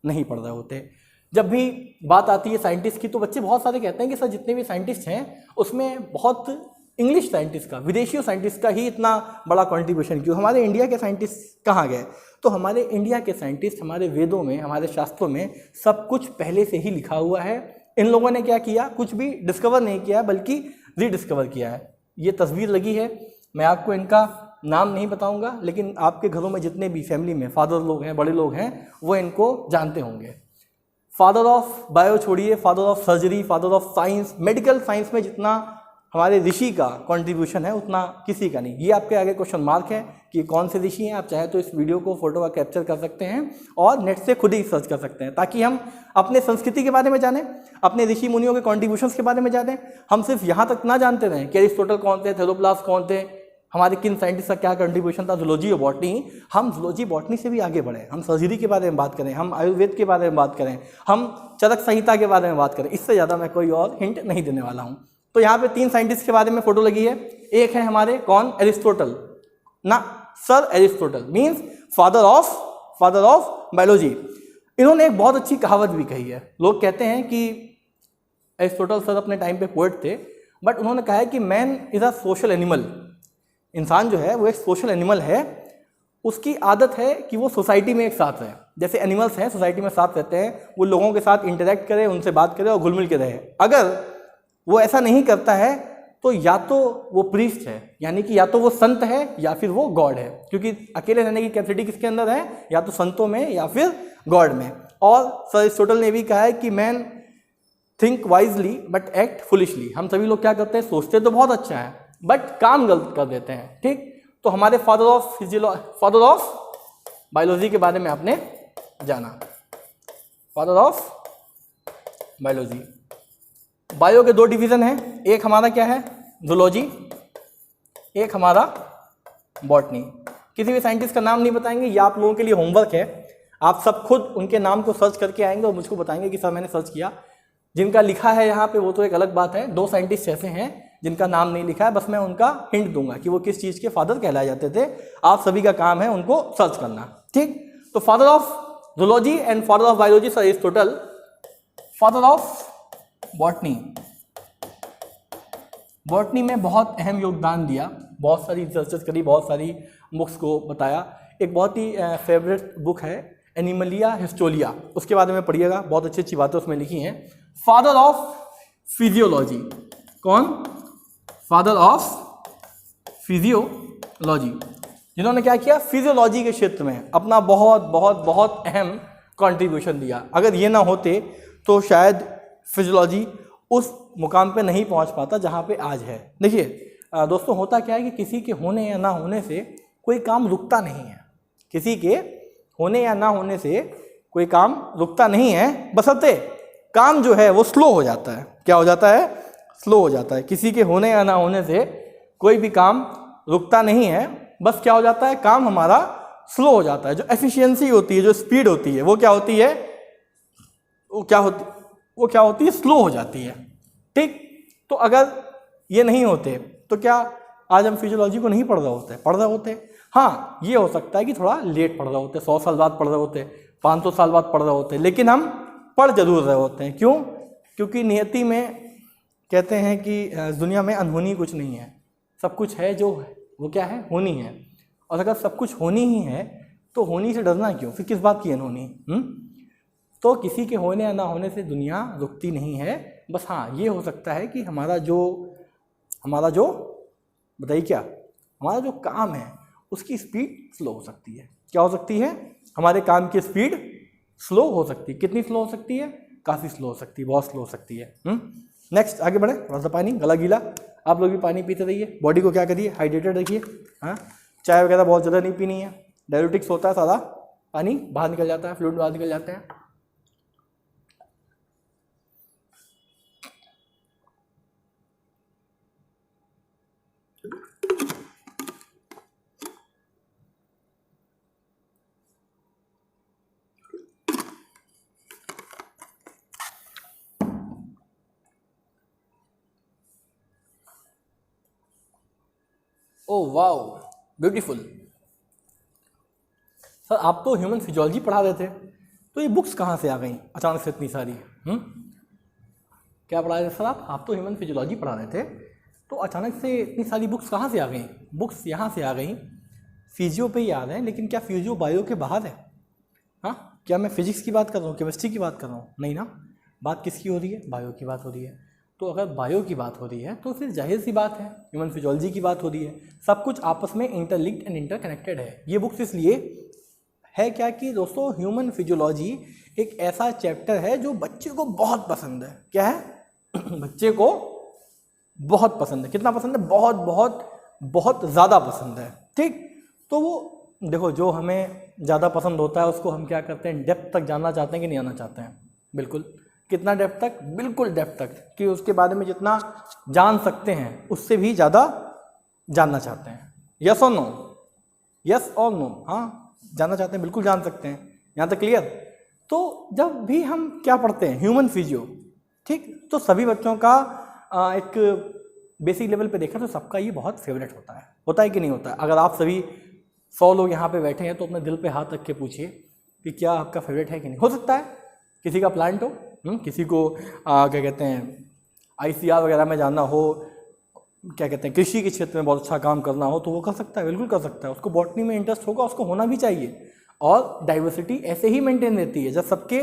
नहीं पढ़ रहे होते। जब भी बात आती है साइंटिस्ट की तो बच्चे बहुत सारे कहते हैं कि सर जितने भी साइंटिस्ट हैं उसमें बहुत इंग्लिश साइंटिस्ट का, विदेशी साइंटिस्ट का ही इतना बड़ा कंट्रीब्यूशन क्यों, हमारे इंडिया के साइंटिस्ट कहाँ गए? तो हमारे इंडिया के साइंटिस्ट, हमारे वेदों में, हमारे शास्त्रों में सब कुछ पहले से ही लिखा हुआ है। इन लोगों ने क्या किया? कुछ भी डिस्कवर नहीं किया है बल्कि रीडिस्कवर किया है। ये तस्वीर लगी है, मैं आपको इनका नाम नहीं बताऊंगा, लेकिन आपके घरों में जितने भी फैमिली में फादर लोग हैं, बड़े लोग हैं, वो इनको जानते होंगे। फादर ऑफ बायो छोड़िए, father of surgery, father of science, medical science में जितना हमारे ऋषि का कंट्रीब्यूशन है उतना किसी का नहीं। ये आपके आगे क्वेश्चन मार्क है कि कौन से ऋषि हैं। आप चाहे तो इस वीडियो को फोटो का कैप्चर कर सकते हैं और नेट से खुद ही सर्च कर सकते हैं, ताकि हम अपने संस्कृति के बारे में जानें, अपने ऋषि मुनियों के कॉन्ट्रीब्यूशंस के बारे में जानें। हम सिर्फ यहाँ तक ना जानते रहें कि एरिस्टोटल कौन थे, थेरोप्लास्ट कौन थे, हमारे किन साइंटिस्ट का क्या कंट्रीब्यूशन था, जूलॉजी और बॉटनी। हम जूलॉजी बॉटनी से भी आगे बढ़े, हम सर्जरी के बारे में बात करें, हम आयुर्वेद के बारे में बात करें, हम चरक संहिता के बारे में बात करें। इससे ज़्यादा मैं कोई और हिंट नहीं देने वाला हूँ। तो यहाँ पे 3 साइंटिस्ट के बारे में फोटो लगी है। एक है हमारे कौन? एरिस्टोटल ना, sir Aristotle means father of biology. इन्होंने एक बहुत अच्छी कहावत भी कही है। लोग कहते हैं कि एरिस्टोटल सर अपने टाइम पे पोएट थे, बट उन्होंने कहा है कि man is a social animal. इंसान जो है वो एक सोशल एनिमल है। उसकी आदत है कि वो सोसाइटी में एक साथ रहे। जैसे एनिमल्स हैं सोसाइटी में साथ रहते हैं, वो लोगों के साथ इंटरेक्ट करे, उनसे बात करे और घुल मिल के रहे। अगर वो ऐसा नहीं करता है तो या तो वो प्रीस्ट है, यानी कि या तो वो संत है या फिर वो गॉड है, क्योंकि अकेले रहने की कैपेसिटी किसके अंदर है? या तो संतों में या फिर गॉड में। और सर एरिस्टोटल ने भी कहा है कि man think wisely but act foolishly. हम सभी लोग क्या करते हैं? सोचते तो बहुत अच्छा है बट काम गलत कर देते हैं। ठीक, तो हमारे फादर ऑफ बायोलॉजी के बारे में आपने जाना। Father of biology. बायो के 2 डिवीजन हैं, एक हमारा क्या है? जूलॉजी, एक हमारा बॉटनी। किसी भी साइंटिस्ट का नाम नहीं बताएंगे, ये आप लोगों के लिए होमवर्क है। आप सब खुद उनके नाम को सर्च करके आएंगे और मुझको बताएंगे कि सर मैंने सर्च किया। जिनका लिखा है यहाँ पे वो तो एक अलग बात है। 2 साइंटिस्ट ऐसे हैं जिनका नाम नहीं लिखा है, बस मैं उनका हिंट दूंगा कि वो किस चीज़ के फादर कहलाए जाते थे। आप सभी का काम है उनको सर्च करना। ठीक, तो father of zoology and father of biology sir Aristotle. Father of botany में बहुत अहम योगदान दिया, बहुत सारी रिसर्चेस करी, बहुत सारी बुक्स को बताया। एक बहुत ही फेवरेट बुक है एनिमलिया हिस्टोलिया, उसके बारे में पढ़िएगा, बहुत अच्छी अच्छी बातें उसमें लिखी हैं। फादर ऑफ फिजियोलॉजी कौन? फादर ऑफ फिजियोलॉजी, जिन्होंने क्या किया? फिजियोलॉजी के क्षेत्र में अपना बहुत बहुत बहुत अहम कंट्रीब्यूशन दिया। अगर ये ना होते तो शायद फिजियोलॉजी उस मुकाम पे नहीं पहुंच पाता जहां पे आज है। देखिए दोस्तों, होता क्या है कि किसी के होने या ना होने से कोई काम रुकता नहीं है। किसी के होने या ना होने से कोई काम रुकता नहीं है, बशर्ते काम जो है वो स्लो हो जाता है। क्या हो जाता है? स्लो हो जाता है। किसी के होने या ना होने से कोई भी काम रुकता नहीं है, बस क्या हो जाता है? काम हमारा स्लो हो जाता है। जो एफिशिएंसी होती है, जो स्पीड होती है, वो क्या होती है? वो क्या होती है? स्लो हो जाती है। ठीक, तो अगर ये नहीं होते तो क्या आज हम फिजियोलॉजी को नहीं पढ़ रहे होते? हाँ, ये हो सकता है कि थोड़ा लेट पढ़ रहे होते, 100 साल बाद पढ़ रहे होते, 500 साल बाद पढ़ रहे होते, लेकिन हम पढ़ जरूर रहे होते हैं। क्यों? क्योंकि नियति में कहते हैं कि दुनिया में अनहोनी कुछ नहीं है, सब कुछ है जो वो क्या है? होनी है। और अगर सब कुछ होनी ही है तो होनी से डरना क्यों? फिर किस बात की अनहोनी? तो किसी के होने या ना होने से दुनिया रुकती नहीं है। बस हाँ, ये हो सकता है कि हमारा जो बताइए क्या, हमारा जो काम है उसकी स्पीड स्लो हो सकती है। क्या हो सकती है? हमारे काम की स्पीड स्लो हो सकती है। कितनी स्लो हो सकती है? काफ़ी स्लो हो सकती है, बहुत स्लो हो सकती है। नेक्स्ट आगे बढ़े। थोड़ा सा पानी, गला गीला, आप लोग भी पानी पीते रहिए, बॉडी को क्या करिए? हाइड्रेटेड रखिए। हाँ, चाय वगैरह बहुत ज़्यादा नहीं पीनी है, डायबिटिक्स होता है, सारा पानी बाहर निकल जाता है, फ्लूइड बाहर निकल जाते हैं। Oh wow, beautiful. सर आप तो ह्यूमन फिजियोलॉजी पढ़ा रहे थे, तो ये बुक्स कहाँ से आ गई अचानक से इतनी सारी? क्या पढ़ा रहे थे सर आप तो ह्यूमन फिजियोलॉजी पढ़ा रहे थे, तो अचानक से इतनी सारी बुक्स कहाँ से आ गई? बुक्स यहाँ से आ गई, फिजियो पे ही आ रहे हैं, लेकिन क्या फिजियो बायो के बाहर है? हाँ, क्या मैं फिजिक्स की बात कर रहा हूँ, केमिस्ट्री की बात कर रहा हूँ? नहीं ना, बात किसकी हो रही है? बायो की बात हो रही है। तो अगर बायो की बात हो रही है तो फिर जाहिर सी बात है ह्यूमन फिजियोलॉजी की बात हो रही है। सब कुछ आपस में इंटरलिंक्ड एंड इंटरकनेक्टेड है। ये बुक्स इसलिए है क्या कि दोस्तों ह्यूमन फिजियोलॉजी एक ऐसा चैप्टर है जो बच्चे को बहुत पसंद है। क्या है? बच्चे को बहुत पसंद है। कितना पसंद है? बहुत बहुत बहुत ज़्यादा पसंद है। ठीक, तो वो देखो, जो हमें ज़्यादा पसंद होता है उसको हम क्या करते हैं, डेप्थ तक जानना चाहते हैं कि नहीं आना चाहते हैं? बिल्कुल। कितना डेप्थ तक? बिल्कुल डेप्थ तक, कि उसके बारे में जितना जान सकते हैं उससे भी ज़्यादा जानना चाहते हैं। यस और नो? यस और नो? हाँ, जानना चाहते हैं, बिल्कुल जान सकते हैं। यहाँ तक क्लियर? तो जब भी हम क्या पढ़ते हैं, ह्यूमन फिजियो, ठीक, तो सभी बच्चों का एक बेसिक लेवल पे देखा तो सबका ये बहुत फेवरेट होता है कि नहीं होता है? अगर आप सभी 100 लोग यहाँ पे बैठे हैं तो अपने दिल पे हाथ रख के पूछिए कि क्या आपका फेवरेट है कि नहीं। हो सकता है किसी का प्लांट हो, किसी को क्या कहते हैं ICR वगैरह में जाना हो, क्या कहते हैं कृषि के क्षेत्र में बहुत अच्छा काम करना हो, तो वो कर सकता है, बिल्कुल कर सकता है। उसको बॉटनी में इंटरेस्ट होगा, उसको होना भी चाहिए। और डाइवर्सिटी ऐसे ही मेंटेन रहती है जब सबके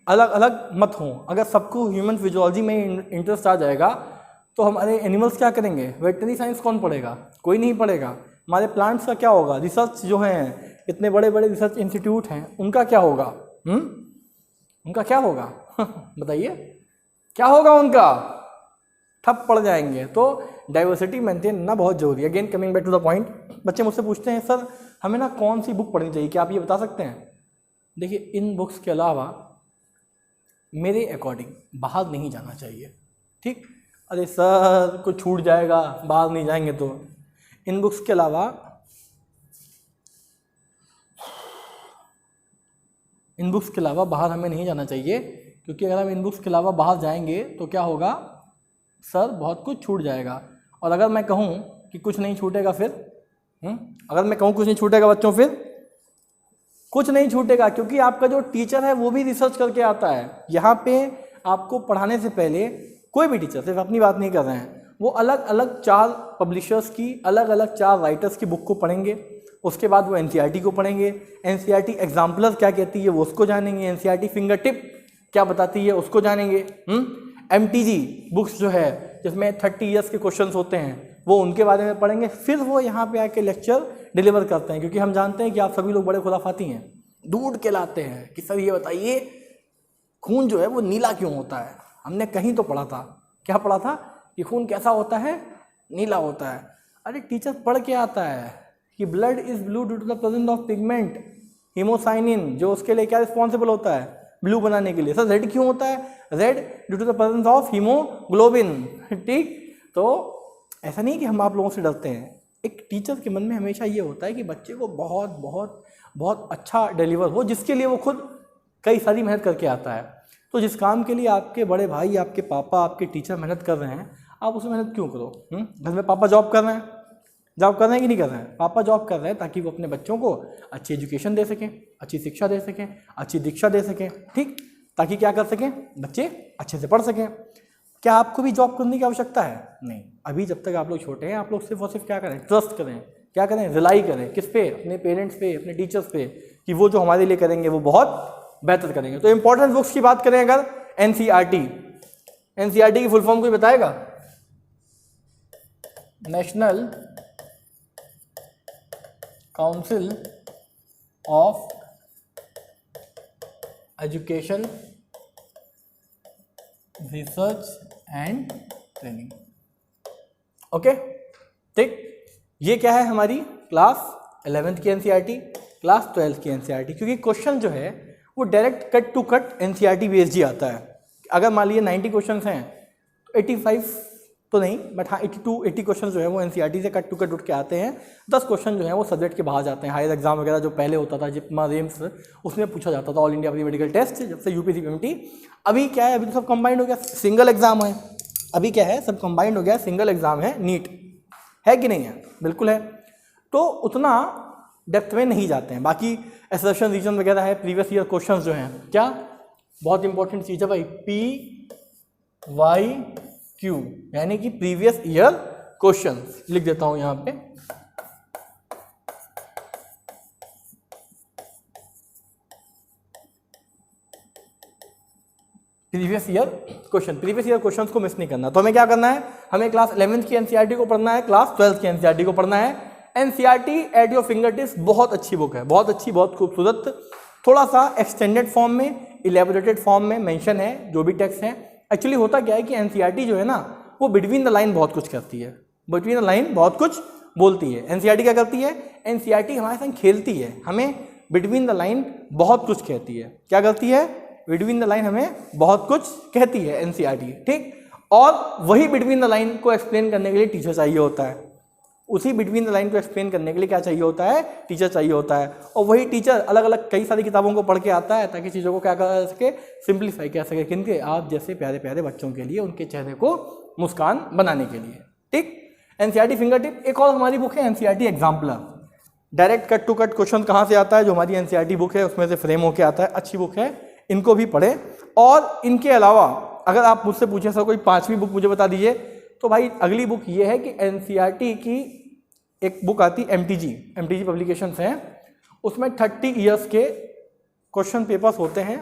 अलग अलग मत हों। अगर सबको ह्यूमन फिजियोलॉजी में इंटरेस्ट आ जाएगा तो हमारे एनिमल्स क्या करेंगे? वेटरनरी साइंस कौन पढ़ेगा? कोई नहीं पढ़ेगा। हमारे प्लांट्स का क्या होगा? रिसर्च जो हैं, इतने बड़े बड़े रिसर्च इंस्टीट्यूट हैं, उनका क्या होगा? उनका क्या होगा? बताइए, क्या होगा उनका? ठप पड़ जाएंगे। तो डाइवर्सिटी मेंटेन करना बहुत जरूरी है। Again coming back to the point, बच्चे मुझसे पूछते हैं सर हमें ना कौन सी बुक पढ़नी चाहिए, क्या आप ये बता सकते हैं? देखिए, इन बुक्स के अलावा मेरे अकॉर्डिंग बाहर नहीं जाना चाहिए। ठीक, अरे सर कुछ छूट जाएगा, बाहर नहीं जाएंगे तो। इन बुक्स के अलावा बाहर हमें नहीं जाना चाहिए, क्योंकि अगर हम इन बुक्स के अलावा बाहर जाएंगे तो क्या होगा सर, बहुत कुछ छूट जाएगा। और अगर मैं कहूँ कि कुछ नहीं छूटेगा फिर अगर मैं कहूँ कुछ नहीं छूटेगा बच्चों, फिर कुछ नहीं छूटेगा, क्योंकि आपका जो टीचर है वो भी रिसर्च करके आता है। यहाँ पे आपको पढ़ाने से पहले कोई भी टीचर, सिर्फ अपनी बात नहीं कर रहे हैं, वो अलग अलग 4 पब्लिशर्स की, अलग अलग 4 राइटर्स की बुक को पढ़ेंगे। उसके बाद वो NCERT को पढ़ेंगे। NCERT एग्जाम्पलर क्या कहती है वो उसको जानेंगे। NCERT फिंगर टिप क्या बताती है उसको जानेंगे। MTG बुक्स जो है जिसमें 30 ईयर्स के क्वेश्चंस होते हैं, वो उनके बारे में पढ़ेंगे। फिर वो यहाँ पे आके लेक्चर डिलीवर करते हैं, क्योंकि हम जानते हैं कि आप सभी लोग बड़े खुराफाती हैं, ढूंढ के लाते हैं कि सर ये बताइए खून जो है वो नीला क्यों होता है। हमने कहीं तो पढ़ा था, क्या पढ़ा था कि खून कैसा होता है? नीला होता है। अरे टीचर पढ़ के आता है कि blood is blue due to the presence of pigment haemocyanin, जो उसके लिए क्या रिस्पॉन्सिबल होता है? ब्लू बनाने के लिए। सर रेड क्यों होता है? Red due to the presence of haemoglobin. ठीक, तो ऐसा नहीं कि हम आप लोगों से डरते हैं। एक टीचर के मन में हमेशा ये होता है कि बच्चे को बहुत बहुत बहुत अच्छा डिलीवर हो, जिसके लिए वो खुद कई सारी मेहनत करके आता है। तो जिस काम के लिए आपके बड़े भाई, आपके पापा, आपके टीचर मेहनत कर रहे हैं, आप उसमें मेहनत क्यों करो? घर में पापा जॉब कर रहे हैं कि नहीं कर रहे हैं? पापा जॉब कर रहे हैं ताकि वो अपने बच्चों को अच्छी एजुकेशन दे सकें, अच्छी शिक्षा दे सकें, अच्छी दीक्षा दे सकें। ठीक, ताकि क्या कर सकें? बच्चे अच्छे से पढ़ सकें। क्या आपको भी जॉब करने की आवश्यकता है? नहीं। अभी जब तक आप लोग छोटे हैं, आप लोग सिर्फ और सिर्फ क्या करें? ट्रस्ट करें। क्या करें? रिलाई करें। किस पे? अपने पेरेंट्स पे, अपने टीचर्स पे, कि वो जो हमारे लिए करेंगे वो बहुत बेहतर करेंगे। तो इंपॉर्टेंट बुक्स की बात करें अगर, NCERT की फुल फॉर्म कोई बताएगा? National council of education research and training. Okay, ठीक। ये क्या है? हमारी क्लास 11th की NCERT, क्लास 12th की NCERT। क्योंकि क्वेश्चन जो है वो direct cut to cut NCERT based ही आता है। अगर मान लीजिए 90 क्वेश्चन हैं तो 85 तो नहीं, बट हाँ 80 क्वेश्चन जो है वो NCERT से कट टू कट उठ के आते हैं। 10 क्वेश्चन जो है वो सब्जेक्ट के बाहर जाते हैं। हायर एग्जाम वगैरह जो पहले होता था, जिप्मा, रेम्स, उसमें पूछा जाता था, all India pre medical test, जब से UPSC PMT। अभी क्या है? अभी तो सब कंबाइंड हो गया, सिंगल एग्जाम है। अभी क्या है? सब कंबाइंड हो गया, सिंगल एग्जाम है, नीट। है कि नहीं है? बिल्कुल है। तो उतना डेप्थ में नहीं जाते हैं। बाकी असर्शन रीजन वगैरह है, प्रीवियस ईयर क्वेश्चंस जो हैं, क्या बहुत इंपॉर्टेंट चीज़ है भाई, PYQ यानी कि प्रीवियस ईयर क्वेश्चंस। लिख देता हूं यहां पे, previous year question. Previous year questions को मिस नहीं करना। तो हमें क्या करना है, हमें क्लास 11th की एनसीईआरटी को पढ़ना है, क्लास 12th की एनसीईआरटी को पढ़ना है। NCERT at your finger tips बहुत अच्छी बुक है, बहुत अच्छी, बहुत खूबसूरत, थोड़ा सा एक्सटेंडेड फॉर्म में, इलेबोरेटेड फॉर्म में मेंशन है जो भी टेक्स्ट है। एक्चुअली होता क्या है कि एनसीईआरटी जो है ना, वो बिटवीन द लाइन बहुत कुछ करती है, बिटवीन द लाइन बहुत कुछ बोलती है। एनसीईआरटी क्या करती है, एनसीईआरटी हमारे संग खेलती है, हमें बिटवीन द लाइन बहुत कुछ कहती है। क्या करती है, बिटवीन द लाइन हमें बहुत कुछ कहती है एनसीईआरटी, ठीक। और वही बिटवीन द लाइन को एक्सप्लेन करने के लिए टीचर चाहिए होता है, उसी बिटवीन द लाइन को एक्सप्लेन करने के लिए क्या चाहिए होता है, टीचर चाहिए होता है। और वही टीचर अलग अलग कई सारी किताबों को पढ़ के आता है ताकि चीज़ों को क्या कर सके, सिंप्लीफाई कर सके, किनके, आप जैसे प्यारे प्यारे बच्चों के लिए, उनके चेहरे को मुस्कान बनाने के लिए, ठीक। NCERT finger tip. एक और हमारी बुक है NCERT exemplar, direct cut to cut question कहाँ से आता है, जो हमारी एनसीईआरटी बुक है उसमें से फ्रेम होके आता है। अच्छी बुक है, इनको भी पढ़ें। और इनके अलावा अगर आप मुझसे पूछें सर कोई 5वीं बुक मुझे बता दीजिए, तो भाई अगली बुक ये है कि एनसीईआरटी की एक बुक आती है एमटीजी पब्लिकेशंस हैं, उसमें 30 ईयर्स के क्वेश्चन पेपर्स होते हैं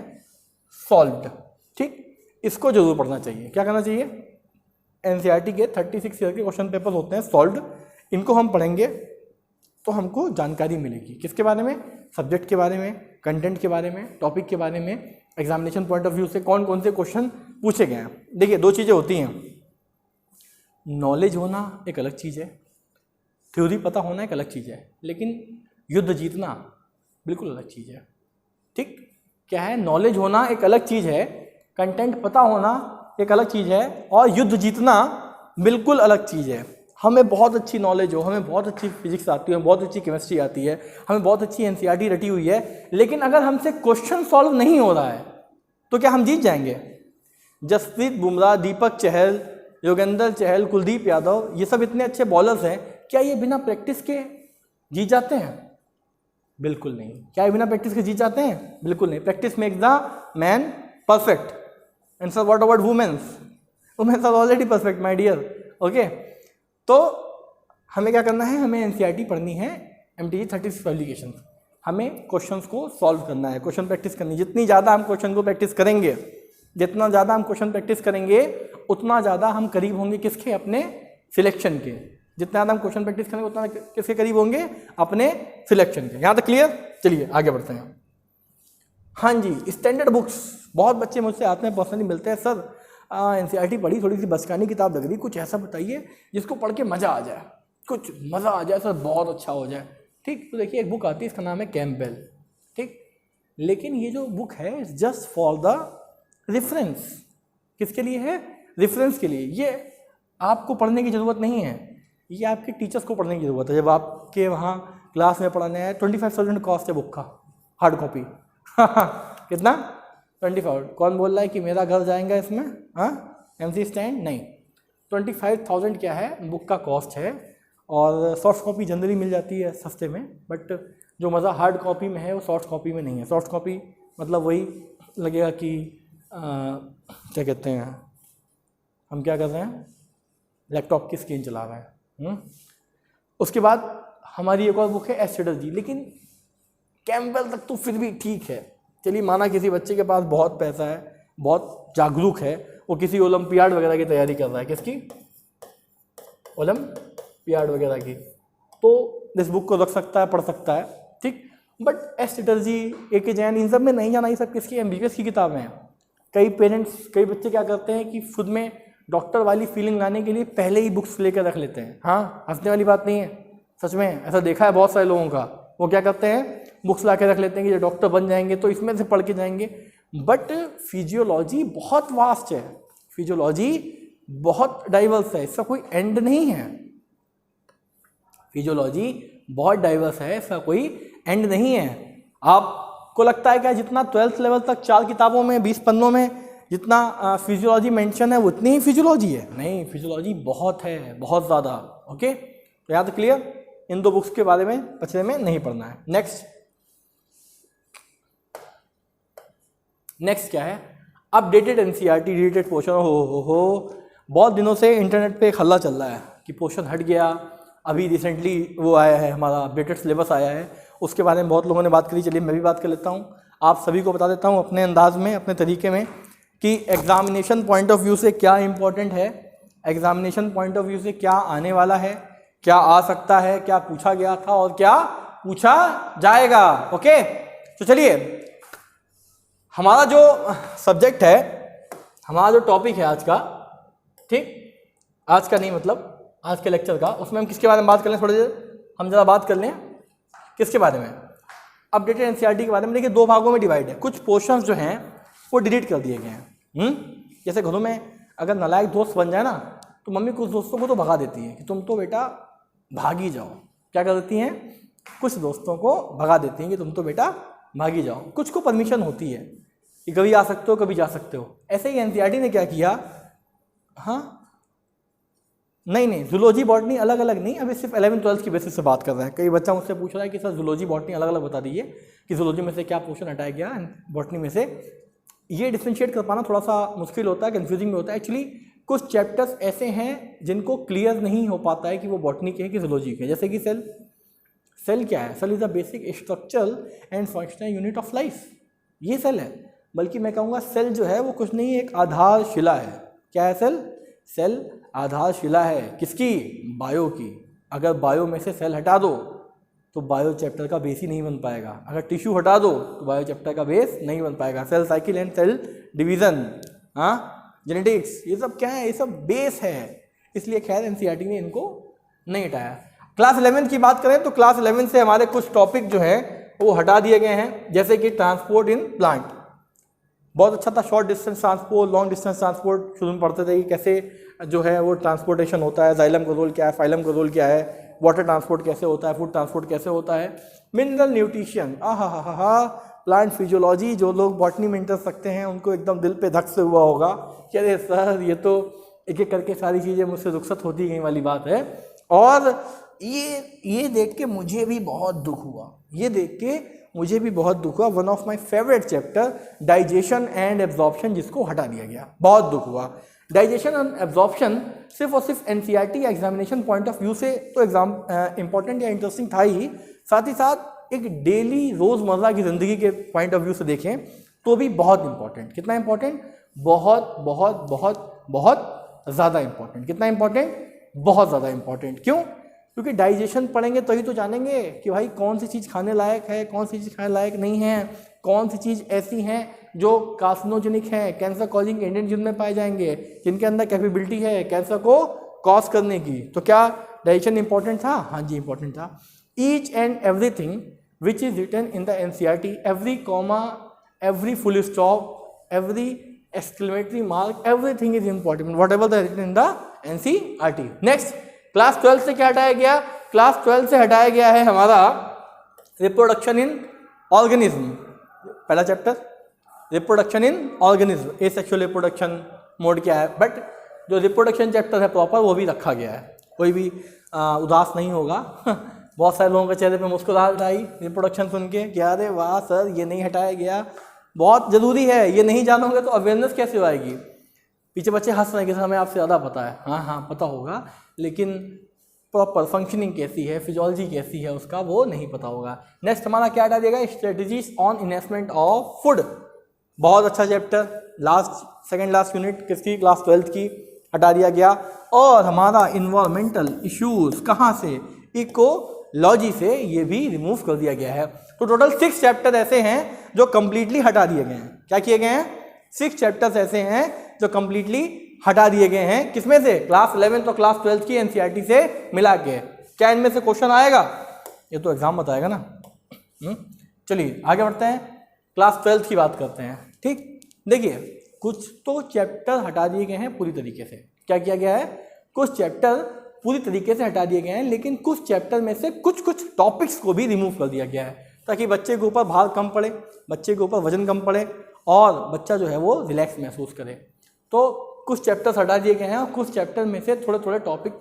सॉल्व्ड, ठीक। इसको जरूर पढ़ना चाहिए। क्या करना चाहिए, एनसीईआरटी के 36 ईयर के क्वेश्चन पेपर्स होते हैं सॉल्व्ड, इनको हम पढ़ेंगे तो हमको जानकारी मिलेगी किसके बारे में, सब्जेक्ट के बारे में, कंटेंट के बारे में, टॉपिक के बारे में, एग्जामिनेशन पॉइंट ऑफ व्यू से कौन कौन से क्वेश्चन पूछे गए हैं। देखिए, दो चीज़ें होती हैं, नॉलेज होना एक अलग चीज़ है, थ्योरी पता होना एक अलग चीज़ है, लेकिन युद्ध जीतना बिल्कुल अलग चीज़ है, ठीक। क्या है, नॉलेज होना एक अलग चीज़ है, कंटेंट पता होना एक अलग चीज़ है, और युद्ध जीतना बिल्कुल अलग चीज़ है। हमें बहुत अच्छी नॉलेज हो, हमें बहुत अच्छी फिजिक्स आती है, बहुत अच्छी केमिस्ट्री आती है, हमें बहुत अच्छी एनसीईआरटी रटी हुई है, लेकिन अगर हमसे क्वेश्चन सॉल्व नहीं हो रहा है तो क्या हम जीत जाएंगे? जसप्रीत बुमराह, दीपक चहल, योगेंद्र चहल, कुलदीप यादव, ये सब इतने अच्छे बॉलर्स हैं, क्या ये बिना प्रैक्टिस के जीत जाते हैं? बिल्कुल नहीं। क्या ये बिना प्रैक्टिस के जीत जाते हैं? बिल्कुल नहीं। Practice makes the man perfect. And sir what about womens? Womens are already perfect my dear. Okay, तो हमें क्या करना है, हमें एनसीईआरटी पढ़नी है, एमटीजी 36 पब्लिकेशन, हमें क्वेश्चंस को सॉल्व करना है, क्वेश्चन प्रैक्टिस करनी है। जितनी ज़्यादा हम क्वेश्चन को प्रैक्टिस करेंगे, जितना ज़्यादा हम क्वेश्चन प्रैक्टिस करेंगे, उतना ज़्यादा हम करीब होंगे किसके, अपने सिलेक्शन के। जितना ज़्यादा हम क्वेश्चन प्रैक्टिस करेंगे उतना किसके करीब होंगे, अपने सिलेक्शन के। यहाँ तक क्लियर? चलिए आगे बढ़ते हैं। हाँ जी, स्टैंडर्ड बुक्स, बहुत बच्चे मुझसे आते हैं, पर्सनली मिलते हैं, सर एनसीईआरटी पढ़ी, थोड़ी सी बचकानी किताब लग रही, कुछ ऐसा बताइए जिसको पढ़ के मज़ा आ जाए, कुछ मज़ा आ जाए सर, बहुत अच्छा हो जाए, ठीक। तो देखिए, एक बुक आती है, इसका नाम है कैम्पबेल, ठीक। लेकिन ये जो बुक है जस्ट फॉर द रेफरेंस। किसके लिए है? रेफरेंस के लिए। ये आपको पढ़ने की ज़रूरत नहीं है, ये आपके टीचर्स को पढ़ने की ज़रूरत है। जब आपके वहाँ क्लास में पढ़ाने आए, 25,000 कॉस्ट है बुक का, हार्ड कॉपी। कितना? 25। कौन बोल रहा है कि मेरा घर जाएगा इसमें? हाँ, MC स्टैंड? नहीं, 25,000 क्या है, बुक का कॉस्ट है। और सॉफ्ट कॉपी जनरली मिल जाती है सस्ते में, बट जो मज़ा हार्ड कॉपी में है वो सॉफ्ट कॉपी में नहीं है। सॉफ्ट कॉपी मतलब वही लगेगा कि क्या कहते हैं, हम क्या कर रहे हैं, लैपटॉप की स्क्रीन चला रहे हैं। उसके बाद हमारी एक और बुक है एस्ट्रेटजी, लेकिन कैम्पबेल तक तो फिर भी ठीक है। चलिए, माना किसी बच्चे के पास बहुत पैसा है, बहुत जागरूक है, वो किसी ओलंपियाड वगैरह की तैयारी कर रहा है, किसकी, ओलंपियाड वगैरह की, तो इस बुक को रख सकता है, पढ़ सकता है, ठीक। बट एस्ट्रेटजी, AK जैन, इन सब में नहीं जाना। ये सब किसकी, MBBS की किताबें हैं। कई पेरेंट्स, कई बच्चे क्या करते हैं कि खुद में डॉक्टर वाली फीलिंग लाने के लिए पहले ही बुक्स लेकर रख लेते हैं। हाँ, हंसने वाली बात नहीं है, सच में ऐसा देखा है बहुत सारे लोगों का। वो क्या करते हैं, बुक्स ला के रख लेते हैं कि जो डॉक्टर बन जाएंगे तो इसमें से पढ़ के जाएंगे। बट फिजियोलॉजी बहुत वास्ट है, फिजियोलॉजी बहुत डाइवर्स है, इसका कोई एंड नहीं है। फिजियोलॉजी बहुत डाइवर्स है, इसका कोई एंड नहीं है। आपको लगता है क्या जितना 12th लेवल तक 4 किताबों में 20 पन्नों में जितना फिजियोलॉजी मेंशन है वो उतनी ही फिजियोलॉजी है? नहीं, फिजियोलॉजी बहुत है, बहुत ज़्यादा। ओके, तो यहाँ तक क्लियर। इन 2 बुक्स के बारे में पछड़े में नहीं पढ़ना है। नेक्स्ट क्या है, अपडेटेड एनसीईआरटी रिलेटेड पोर्शन। हो बहुत दिनों से इंटरनेट पे हल्ला चल रहा है कि पोर्शन हट गया। अभी रिसेंटली वो आया है, हमारा अपडेटेड सिलेबस आया है, उसके बारे में बहुत लोगों ने बात करी। चलिए मैं भी बात कर लेता हूँ, आप सभी को बता देता हूँ अपने अंदाज में, अपने तरीके में, कि एग्जामिनेशन पॉइंट ऑफ व्यू से क्या इंपॉर्टेंट है, एग्जामिनेशन पॉइंट ऑफ व्यू से क्या आने वाला है, क्या आ सकता है, क्या पूछा गया था और क्या पूछा जाएगा। ओके, तो चलिए हमारा जो सब्जेक्ट है, हमारा जो टॉपिक है आज का, ठीक, आज का नहीं मतलब आज के लेक्चर का, उसमें हम किसके बारे में बात कर लें, थोड़ी देर हम जरा बात कर लें किसके बारे में, अपडेटेड एनसीईआरटी के बारे में। देखिए 2 भागों में डिवाइड है। कुछ पोर्शंस जो हैं वो डिलीट कर दिए गए हैं। जैसे घरों में अगर नालायक दोस्त बन जाए ना, तो मम्मी कुछ दोस्तों को तो भगा देती है कि तुम तो बेटा भागी जाओ। क्या कर देती हैं, कुछ दोस्तों को भगा देती हैं कि तुम तो बेटा भागी जाओ। कुछ को परमिशन होती है कि कभी आ सकते हो कभी जा सकते हो। ऐसे ही एनसीईआरटी ने क्या किया, हाँ नहीं जूलॉजी बॉटनी अलग अलग नहीं, अभी सिर्फ 11th 12th की बेसिस से बात कर रहे हैं। कई बच्चा मुझसे पूछ रहा है कि सर जूलॉजी बॉटनी अलग अलग बता दीजिए कि जूलॉजी में से क्या पोर्शन हटाया गया बॉटनी में से। ये डिफ्रेंशिएट कर पाना थोड़ा सा मुश्किल होता है, कन्फ्यूजिंग भी होता है। एक्चुअली कुछ चैप्टर्स ऐसे हैं जिनको क्लियर नहीं हो पाता है कि वो बॉटनी के हैं कि जूलॉजी के। जैसे कि सेल क्या है, cell is the basic structural and functional unit of life. ये सेल है, बल्कि मैं कहूँगा सेल जो है वो कुछ नहीं, एक आधारशिला है। क्या है सेल आधारशिला है किसकी, बायो की। अगर बायो में से सेल हटा दो तो बायो चैप्टर का बेस ही नहीं बन पाएगा। अगर टिश्यू हटा दो तो बायो चैप्टर का बेस नहीं बन पाएगा। Cell cycle and cell division, हाँ जेनेटिक्स, ये सब क्या है, ये सब बेस है। इसलिए खैर एनसीईआरटी ने इनको नहीं हटाया। क्लास 11 की बात करें तो क्लास 11 से हमारे कुछ टॉपिक जो हैं वो हटा दिए गए हैं, जैसे कि ट्रांसपोर्ट इन प्लांट। बहुत अच्छा था, short distance transport, long distance transport शुरू में पढ़ते थे कि कैसे जो है वो ट्रांसपोर्टेशन होता है, जाइलम का रोल क्या है, फाइलम का रोल क्या है, वाटर ट्रांसपोर्ट कैसे होता है, फूड ट्रांसपोर्ट कैसे होता है, मिनरल न्यूट्रिशन, प्लांट फिजियोलॉजी। जो लोग बॉटनी में इंटरेस्ट रखते हैं उनको एकदम दिल पे धक से हुआ होगा कि अरे सर ये तो एक एक करके सारी चीज़ें मुझसे रुखसत होती गई वाली बात है। और ये देख के मुझे भी बहुत दुख हुआ, ये देख के मुझे भी बहुत दुख हुआ। One of my favourite chapter digestion and absorption, जिसको हटा दिया गया, बहुत दुख हुआ। डाइजेशन एंड एब्जॉर्प्शन सिर्फ और सिर्फ एनसीईआरटी या एग्जामिनेशन पॉइंट ऑफ व्यू से तो एग्जाम इंपॉर्टेंट या इंटरेस्टिंग था ही साथ एक डेली रोज़मर्रा की ज़िंदगी के पॉइंट ऑफ व्यू से देखें तो भी बहुत इंपॉर्टेंट। कितना इंपॉर्टेंट, बहुत बहुत बहुत बहुत ज़्यादा इंपॉर्टेंट। कितना इंपॉर्टेंट, बहुत ज़्यादा इंपॉर्टेंट। क्यों, क्योंकि डाइजेशन पढ़ेंगे तभी तो जानेंगे कि भाई कौन सी चीज़ खाने लायक है, कौन सी चीज़ खाने लायक नहीं है, कौन सी चीज़ ऐसी हैं जो कार्सिनोजेनिक है, कैंसर कॉजिंग एजेंट जिनमें पाए जाएंगे, जिनके अंदर कैपेबिलिटी है कैंसर को कॉज करने की। तो क्या डाइजेशन इंपॉर्टेंट था, हाँ जी इंपॉर्टेंट था। Each and everything which is written in the NCERT, every comma, every full stop, every exclamatory mark, everything is important whatever the written in the NCERT. Next, class 12 से क्या हटाया गया, क्लास 12 से हटाया गया है हमारा रिप्रोडक्शन इन ऑर्गेनिज्म। पहला chapter reproduction in organism, asexual reproduction mode क्या है, बट जो रिप्रोडक्शन चैप्टर है प्रॉपर वो भी रखा गया है। कोई भी उदास नहीं होगा बहुत सारे लोगों के चेहरे पे मुस्कुराहट आई रिप्रोडक्शन सुन के कि अरे वाह सर ये नहीं हटाया गया, बहुत ज़रूरी है, ये नहीं जानोगे तो अवेयरनेस कैसे आएगी। पीछे बच्चे हंस रहे हैं कि हमें आपसे ज़्यादा पता है, हाँ पता होगा, लेकिन प्रॉपर फंक्शनिंग कैसी है, फिजियोलॉजी कैसी है उसका वो नहीं पता होगा। नेक्स्ट हमारा क्या हटा दिएगा, strategies on investment of food. बहुत अच्छा चैप्टर, सेकेंड लास्ट यूनिट किसकी, क्लास 12 की, हटा दिया गया। और हमारा इन्वायरमेंटल इश्यूज कहाँ से, इकोलॉजी से, ये भी रिमूव कर दिया गया है। तो टोटल 6 चैप्टर ऐसे हैं जो कम्प्लीटली हटा दिए गए हैं। क्या किए गए हैं, 6 चैप्टर्स ऐसे हैं जो कम्प्लीटली हटा दिए गए हैं। किसमें से, क्लास 11 तो क्लास 12 की एनसीईआरटी से मिला के। क्या इनमें से क्वेश्चन आएगा, ये तो एग्जाम बताएगा ना। चलिए आगे बढ़ते हैं, क्लास 12 की बात करते हैं। ठीक, देखिए कुछ तो चैप्टर हटा दिए गए हैं पूरी तरीके से। क्या किया गया है, कुछ चैप्टर पूरी तरीके से हटा दिए गए हैं, लेकिन कुछ चैप्टर में से कुछ टॉपिक्स को भी रिमूव कर दिया गया है ताकि बच्चे के ऊपर भार कम पड़े, बच्चे के ऊपर वजन कम पड़े और बच्चा जो है वो रिलैक्स महसूस करे। तो कुछ चैप्टर्स हटा दिए गए हैं और कुछ चैप्टर में से थोड़े थोड़े टॉपिक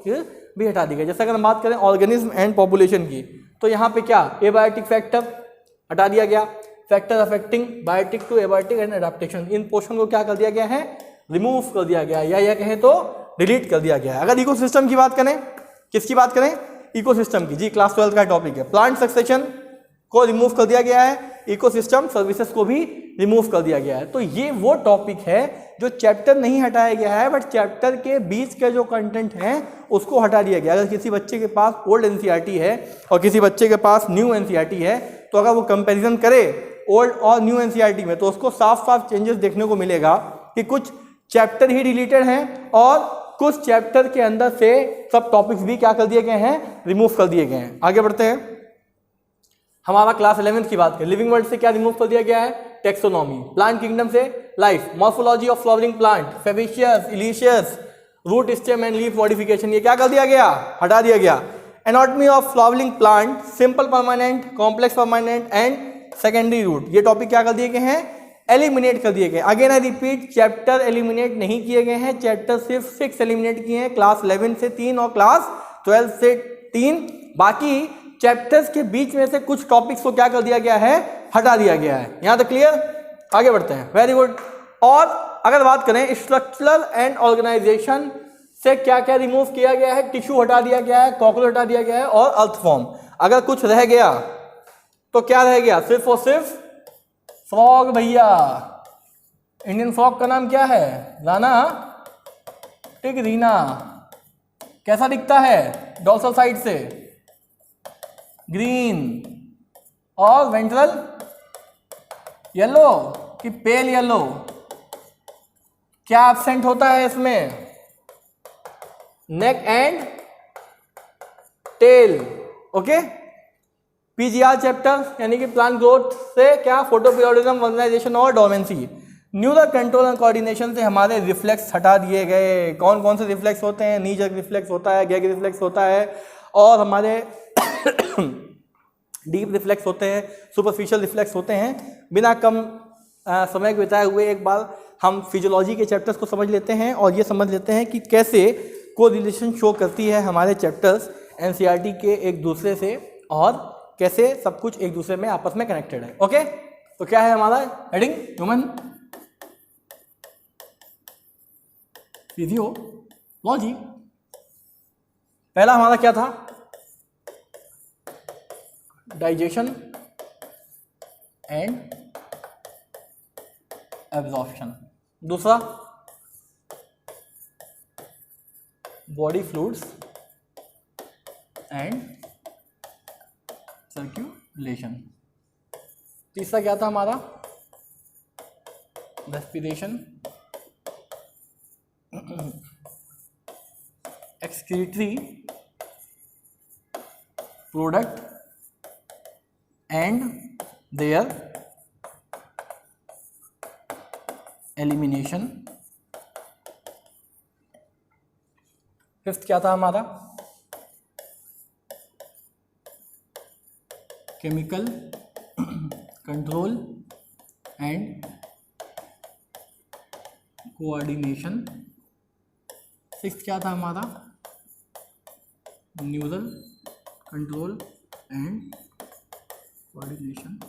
भी हटा दिए गए। जैसे अगर हम बात करें ऑर्गेनिज्म एंड पॉपुलेशन की, तो यहाँ पे क्या एबायोटिक फैक्टर हटा दिया गया, factor affecting biotic to abiotic and adaptation, इन पोर्शन को क्या कर दिया गया है, रिमूव कर दिया गया, या कहें तो डिलीट कर दिया गया है। अगर इकोसिस्टम की बात करें, किसकी बात करें, इकोसिस्टम की, जी क्लास 12 का टॉपिक है, प्लांट सक्सेशन को रिमूव कर दिया गया है, इकोसिस्टम सर्विसेज को भी रिमूव कर दिया गया है। तो ये वो टॉपिक है जो चैप्टर नहीं हटाया गया है, बट चैप्टर के बीच के जो कंटेंट हैं उसको हटा दिया गया। अगर किसी बच्चे के पास ओल्ड एनसीईआरटी है और किसी बच्चे के पास न्यू एनसीईआरटी है, तो अगर वो कंपैरिजन करे ओल्ड और न्यू एनसीईआरटी में, तो उसको साफ साफ चेंजेस देखने को मिलेगा कि कुछ चैप्टर ही डिलीटेड हैं और कुछ चैप्टर के अंदर से सब टॉपिक्स भी क्या कर दिए गए हैं, रिमूव कर दिए गए हैं। आगे बढ़ते हैं, हमारा क्लास 11th की बात करें, लिविंग वर्ल्ड से क्या रिमूव कर दिया गया है, टेक्सोनॉमी, प्लांट किंगडम से life, morphology of flowering plant, Fabaceae, Liliaceae, root stem and leaf modification, ये क्या कर दिया गया, हटा दिया गया। Anatomy of flowering plant, simple permanent, complex permanent and secondary root, ये टॉपिक क्या कर दिए गए हैं, एलिमिनेट कर दिए गए। Again I repeat, chapter eliminate नहीं किए गए हैं, चैप्टर सिर्फ 6 एलिमिनेट किए हैं, क्लास 11 से 3 और क्लास 12 से 3। बाकी चैप्टर्स के बीच में से कुछ टॉपिक्स को क्या कर दिया गया है, हटा दिया गया है। यहां तक क्लियर, आगे बढ़ते हैं, वेरी गुड। और अगर बात करें स्ट्रक्चरल एंड ऑर्गेनाइजेशन से क्या क्या रिमूव किया गया है, टिश्यू हटा दिया गया है, कॉकरोच हटा दिया गया है और अर्थफॉर्म। अगर कुछ रह गया तो क्या रह गया, सिर्फ और सिर्फ फ्रॉग। भैया इंडियन फ्रॉग का नाम क्या है, राना टिगरीना, कैसा दिखता है डॉर्सल साइड से, ग्रीन, और वेंट्रल येलो कि पेल येलो, क्या एब्सेंट होता है इसमें, neck and tail. Okay, PGR chapter यानी कि प्लांट ग्रोथ से क्या, फोटोपीरियोडिज्म, ऑर्गेनाइजेशन और dormancy. Neural control and coordination से हमारे रिफ्लेक्स हटा दिए गए। कौन कौन से रिफ्लेक्स होते हैं, नी जर्क रिफ्लेक्स होता है, गैग रिफ्लेक्स होता है, और हमारे डीप रिफ्लेक्स होते हैं, सुपरफिशियल रिफ्लेक्स होते हैं। बिना कम समय बिताए हुए एक बार हम फिजियोलॉजी के चैप्टर्स को समझ लेते हैं और ये समझ लेते हैं कि कैसे को रिलेशन शो करती है हमारे चैप्टर्स एनसीईआरटी के एक दूसरे से और कैसे सब कुछ एक दूसरे में आपस में कनेक्टेड है। ओके, तो क्या है हमारा हेडिंग, ह्यूमन फिजियोलॉजी। पहला हमारा क्या था, डाइजेशन एंड एब्जॉर्प्शन। दूसरा बॉडी फ्लूइड्स एंड सर्कुलेशन। तीसरा क्या था हमारा, respiration, excretory product and there elimination. Fifth क्या था हमारा, chemical control and coordination. Sixth क्या था हमारा, neural control and coordination.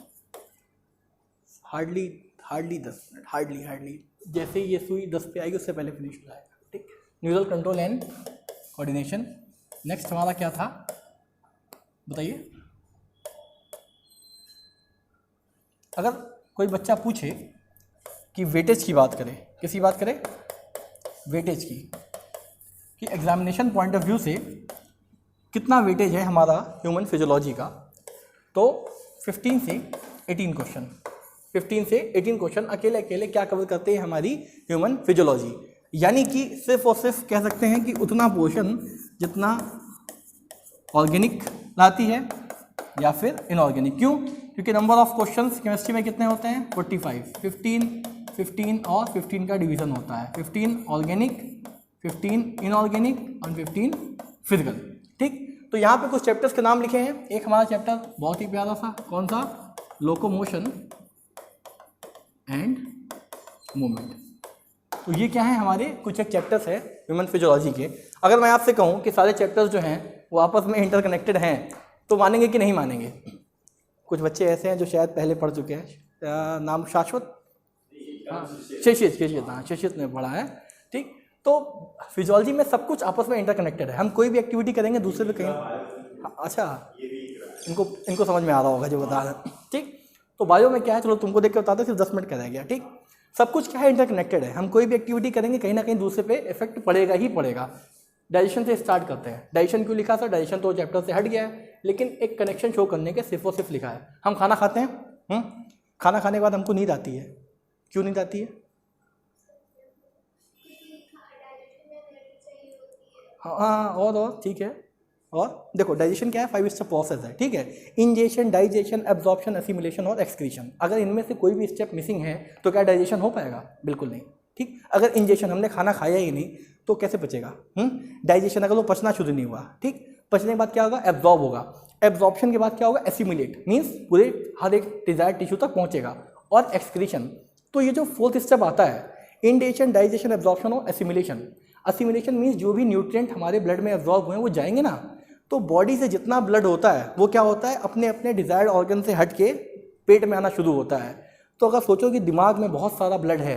Hardly 10 minute, hardly जैसे ये सुई 10 पे आएगी उससे पहले फिनिश हो जाएगा। ठीक, neural control and coordination. Next हमारा क्या था बताइए। अगर कोई बच्चा पूछे कि वेटेज की बात करें, किसकी बात करें, वेटेज की, कि एग्जामिनेशन पॉइंट ऑफ व्यू से कितना वेटेज है हमारा ह्यूमन फिजियोलॉजी का, तो 15 से 18 क्वेश्चन, 15 से 18 क्वेश्चन अकेले अकेले क्या कवर करते हैं हमारी ह्यूमन फिजियोलॉजी। यानी कि सिर्फ और सिर्फ कह सकते हैं कि उतना पोर्शन जितना ऑर्गेनिक लाती है या फिर इनऑर्गेनिक। क्यों? क्योंकि नंबर ऑफ क्वेश्चंस केमिस्ट्री में कितने होते हैं, 45, 15 और 15 का डिवीजन होता है, 15 ऑर्गेनिक, 15 इनऑर्गेनिक और 15 फिजिकल। ठीक, तो यहाँ पे कुछ चैप्टर्स के नाम लिखे हैं। एक हमारा चैप्टर बहुत ही प्यारा सा, कौन सा, लोकोमोशन एंड मूवमेंट। तो ये क्या है, हमारे कुछ एक चैप्टर्स है ह्यूमन फिजियोलॉजी के। अगर मैं आपसे कहूँ कि सारे चैप्टर्स जो हैं वो आपस में इंटरकनेक्टेड हैं तो मानेंगे कि नहीं मानेंगे? कुछ बच्चे ऐसे हैं जो शायद पहले पढ़ चुके हैं। नाम शाश्वत, हाँ शेषित, हाँ शेषित ने पढ़ा है, ठीक। तो फिजियोलॉजी में सब कुछ आपस में इंटरकनेक्टेड है। हम कोई भी एक्टिविटी करेंगे दूसरे पे कहीं, अच्छा इनको समझ में आ रहा होगा जो बता रहे हैं, ठीक। तो बायो में क्या है, चलो तुमको देख के बताते हैं, सिर्फ 10 मिनट का रह गया, ठीक। सब कुछ क्या है, इंटरकनेक्टेड है। हम कोई भी एक्टिविटी करेंगे कहीं ना कहीं दूसरे पे इफेक्ट पड़ेगा ही पड़ेगा। डाइजेशन से स्टार्ट करते हैं। डाइजेशन क्यों लिखा था? डाइजेशन तो चैप्टर से हट गया है, लेकिन एक कनेक्शन शो करने के सिर्फ और सिर्फ लिखा है। हम खाना खाते हैं, खाना खाने के बाद हमको नींद आती है। क्यों नींद आती है? हाँ और ठीक है। और देखो डाइजेशन क्या है, 5 स्टेप प्रोसेस है, ठीक है। इंजेशन, डाइजेशन, एब्जॉर्प्शन, एसिमिलेशन और एक्सक्रीशन। अगर इनमें से कोई भी स्टेप मिसिंग है तो क्या डाइजेशन हो पाएगा? बिल्कुल नहीं, ठीक। अगर इंजेशन, हमने खाना खाया ही नहीं तो कैसे पचेगा? डाइजेशन, अगर वो पचना शुरू नहीं हुआ, ठीक। पचने के बाद क्या होगा? एब्जॉर्ब होगा। एब्जॉर्प्शन के बाद क्या होगा? एसिमिलेट, मीन्स पूरे हर एक डिजायर्ड टिश्यू तक पहुंचेगा। और एक्सक्रीशन, तो ये जो 4th स्टेप आता है, इंजेशन, डाइजेशन, एब्जॉर्प्शन और एसिमिलेशन। एसिमिलेशन मीन्स जो भी न्यूट्रिएंट हमारे ब्लड में एब्जॉर्ब हुए हैं वो जाएंगे ना, तो बॉडी से जितना ब्लड होता है वो क्या होता है, अपने अपने डिजायर्ड ऑर्गन से हट के पेट में आना शुरू होता है। तो अगर सोचो कि दिमाग में बहुत सारा ब्लड है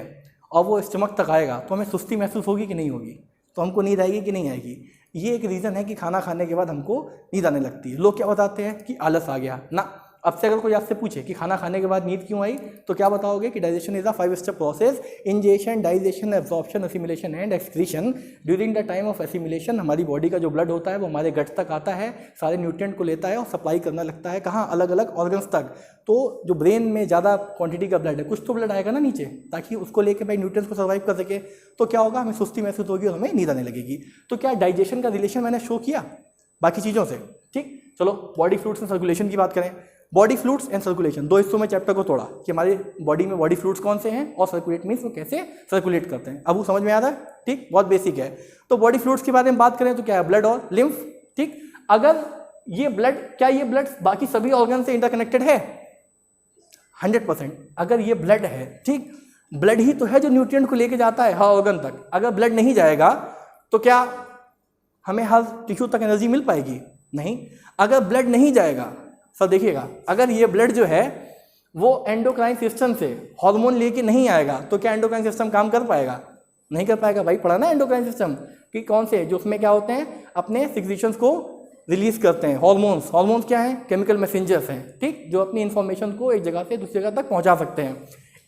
और वो स्टमक तक आएगा तो हमें सुस्ती महसूस होगी कि नहीं होगी? तो हमको नींद आएगी कि नहीं आएगी? ये एक रीज़न है कि खाना खाने के बाद हमको नींद आने लगती है। लोग क्या बताते हैं कि आलस आ गया ना। अब से अगर कोई आपसे पूछे कि खाना खाने के बाद नींद क्यों आई, तो क्या बताओगे कि digestion is a 5 step process. Ingestion, digestion, absorption, assimilation and excretion. During the time of assimilation हमारी बॉडी का जो ब्लड होता है वो हमारे गट तक आता है, सारे न्यूट्रिएंट को लेता है और सप्लाई करना लगता है कहाँ? अलग अलग ऑर्गन्स तक। तो जो ब्रेन में ज़्यादा क्वांटिटी का ब्लड है, कुछ तो ब्लड आएगा ना नीचे, ताकि उसको लेके भाई न्यूट्रिएंट्स को सर्वाइव कर सके। तो क्या होगा? हमें सुस्ती महसूस होगी और हमें नींद आने लगेगी। तो क्या डाइजेशन का रिलेशन मैंने शो किया बाकी चीज़ों से, ठीक। चलो बॉडी फ्लूइड्स एंड सर्कुलेशन की बात करें। बॉडी फ्लूइड्स एंड सर्कुलेशन, 2 हिस्सों में चैप्टर को तोड़ा कि हमारी बॉडी में बॉडी फ्लूइड्स कौन से हैं और सर्कुलेट मीन्स वो कैसे सर्कुलेट करते हैं। अब वो समझ में आ रहा है, ठीक, बहुत बेसिक है। तो बॉडी फ्लूइड्स के बारे में बात करें तो क्या है? ब्लड और लिम्फ, ठीक। अगर ये ब्लड, क्या ये ब्लड बाकी सभी ऑर्गन से इंटरकनेक्टेड है? 100%। अगर ये ब्लड है, ठीक, ब्लड ही तो है जो न्यूट्रिएंट को लेके जाता है हर ऑर्गन तक। अगर ब्लड नहीं जाएगा तो क्या हमें हर टिश्यू तक एनर्जी मिल पाएगी? नहीं। अगर ब्लड नहीं जाएगा, सब देखिएगा, अगर ये ब्लड जो है वो एंडोक्राइन सिस्टम से हार्मोन लेके नहीं आएगा तो क्या एंडोक्राइन सिस्टम काम कर पाएगा? नहीं कर पाएगा। भाई पढ़ा ना एंडोक्राइन सिस्टम कि कौन से, जो उसमें क्या होते हैं, अपने सिक्रीशंस को रिलीज करते हैं, हॉर्मोन्स। हॉर्मोन्स क्या हैं? केमिकल मैसेंजर्स हैं, ठीक, जो अपनी इंफॉर्मेशन को एक जगह से दूसरी जगह तक पहुंचा सकते हैं।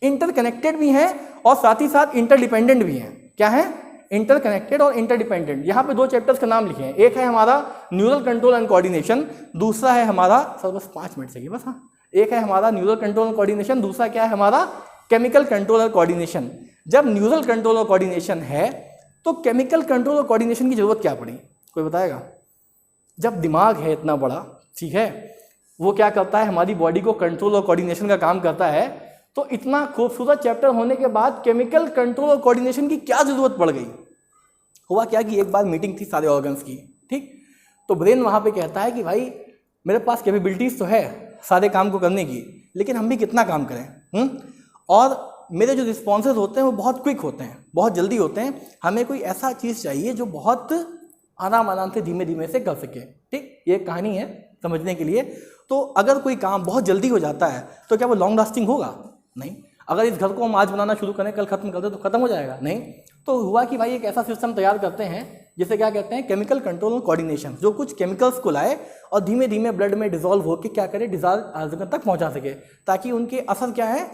इंटरकनेक्टेड भी हैं और साथ ही साथ इंटरडिपेंडेंट भी हैं। क्या है? इंटरकनेक्टेड और इंटरडिपेंडेंट। यहाँ पे 2 चैप्टर्स का नाम लिखे हैं। एक है हमारा न्यूरल कंट्रोल एंड कोऑर्डिनेशन, दूसरा है हमारा, सर बस 5 मिनट चाहिए बस, हाँ। एक है हमारा न्यूरल कंट्रोल और कोऑर्डिनेशन, दूसरा क्या है हमारा? केमिकल कंट्रोल और कोऑर्डिनेशन। जब न्यूरल कंट्रोल और कोऑर्डिनेशन है तो केमिकल कंट्रोल और कोऑर्डिनेशन की जरूरत क्या पड़ी? कोई बताएगा? जब दिमाग है इतना बड़ा, ठीक है, वो क्या करता है? हमारी बॉडी को कंट्रोल और कोऑर्डिनेशन का काम करता है। तो इतना खूबसूरत चैप्टर होने के बाद केमिकल कंट्रोल और कोऑर्डिनेशन की क्या जरूरत पड़ गई? हुआ क्या कि एक बार मीटिंग थी सारे ऑर्गन्स की, ठीक। तो ब्रेन वहाँ पे कहता है कि भाई मेरे पास कैपेबिलिटीज़ तो है सारे काम को करने की, लेकिन हम भी कितना काम करें, और मेरे जो रिस्पॉन्सेज होते हैं वो बहुत क्विक होते हैं, बहुत जल्दी होते हैं। हमें कोई ऐसा चीज़ चाहिए जो बहुत आराम से धीमे धीमे से कर सके, ठीक। ये एक कहानी है समझने के लिए। तो अगर कोई काम बहुत जल्दी हो जाता है तो क्या वो लॉन्ग लास्टिंग होगा? नहीं। अगर इस घर को हम आज बनाना शुरू करें, कल खत्म कर दे तो खत्म हो जाएगा? नहीं। तो हुआ कि भाई एक ऐसा सिस्टम तैयार करते हैं जिसे क्या कहते हैं? केमिकल कंट्रोल और कोऑर्डिनेशन, जो कुछ केमिकल्स को लाए और धीमे धीमे ब्लड में डिजोल्व होकर क्या करे? डिजायर्ड ऑर्गन तक पहुंचा सके, ताकि उनके असर क्या है?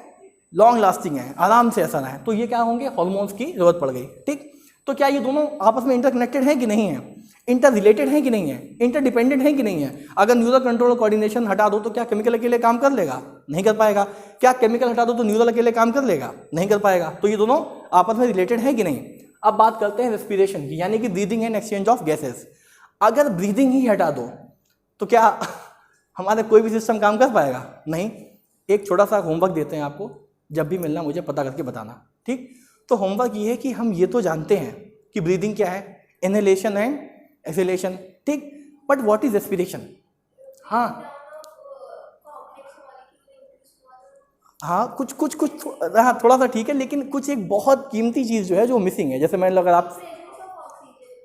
लॉन्ग लास्टिंग है, आराम से असर है। तो ये क्या होंगे? हॉर्मोन्स की जरूरत पड़ गई, ठीक। तो क्या ये दोनों आपस में इंटरकनेक्टेड हैं कि नहीं है? इंटर रिलेटेड है कि नहीं है? इंटरडिपेंडेंट है कि नहीं है? अगर न्यूरल कंट्रोल और कोऑर्डिनेशन हटा दो तो क्या केमिकल अकेले काम कर लेगा? नहीं कर पाएगा। क्या केमिकल हटा दो तो न्यूरल अकेले काम कर लेगा? नहीं कर पाएगा। तो ये दोनों आपस में रिलेटेड है कि नहीं? अब बात करते हैं रेस्पिरेशन की, यानी कि breathing and exchange of gases. अगर ब्रीदिंग ही हटा दो तो क्या हमारा कोई भी सिस्टम काम कर पाएगा? नहीं। एक छोटा सा होमवर्क देते हैं आपको, जब भी मिलना मुझे पता करके बताना, ठीक। तो होमवर्क ये है कि हम ये तो जानते हैं कि ब्रीदिंग क्या है, इनहेलेशन एंड एक्सहेलेशन, ठीक, बट व्हाट इज रेस्पिरेशन? हाँ हाँ कुछ हाँ थोड़ा सा ठीक है, लेकिन कुछ एक बहुत कीमती चीज़ जो है जो मिसिंग है। जैसे मैंने अगर आप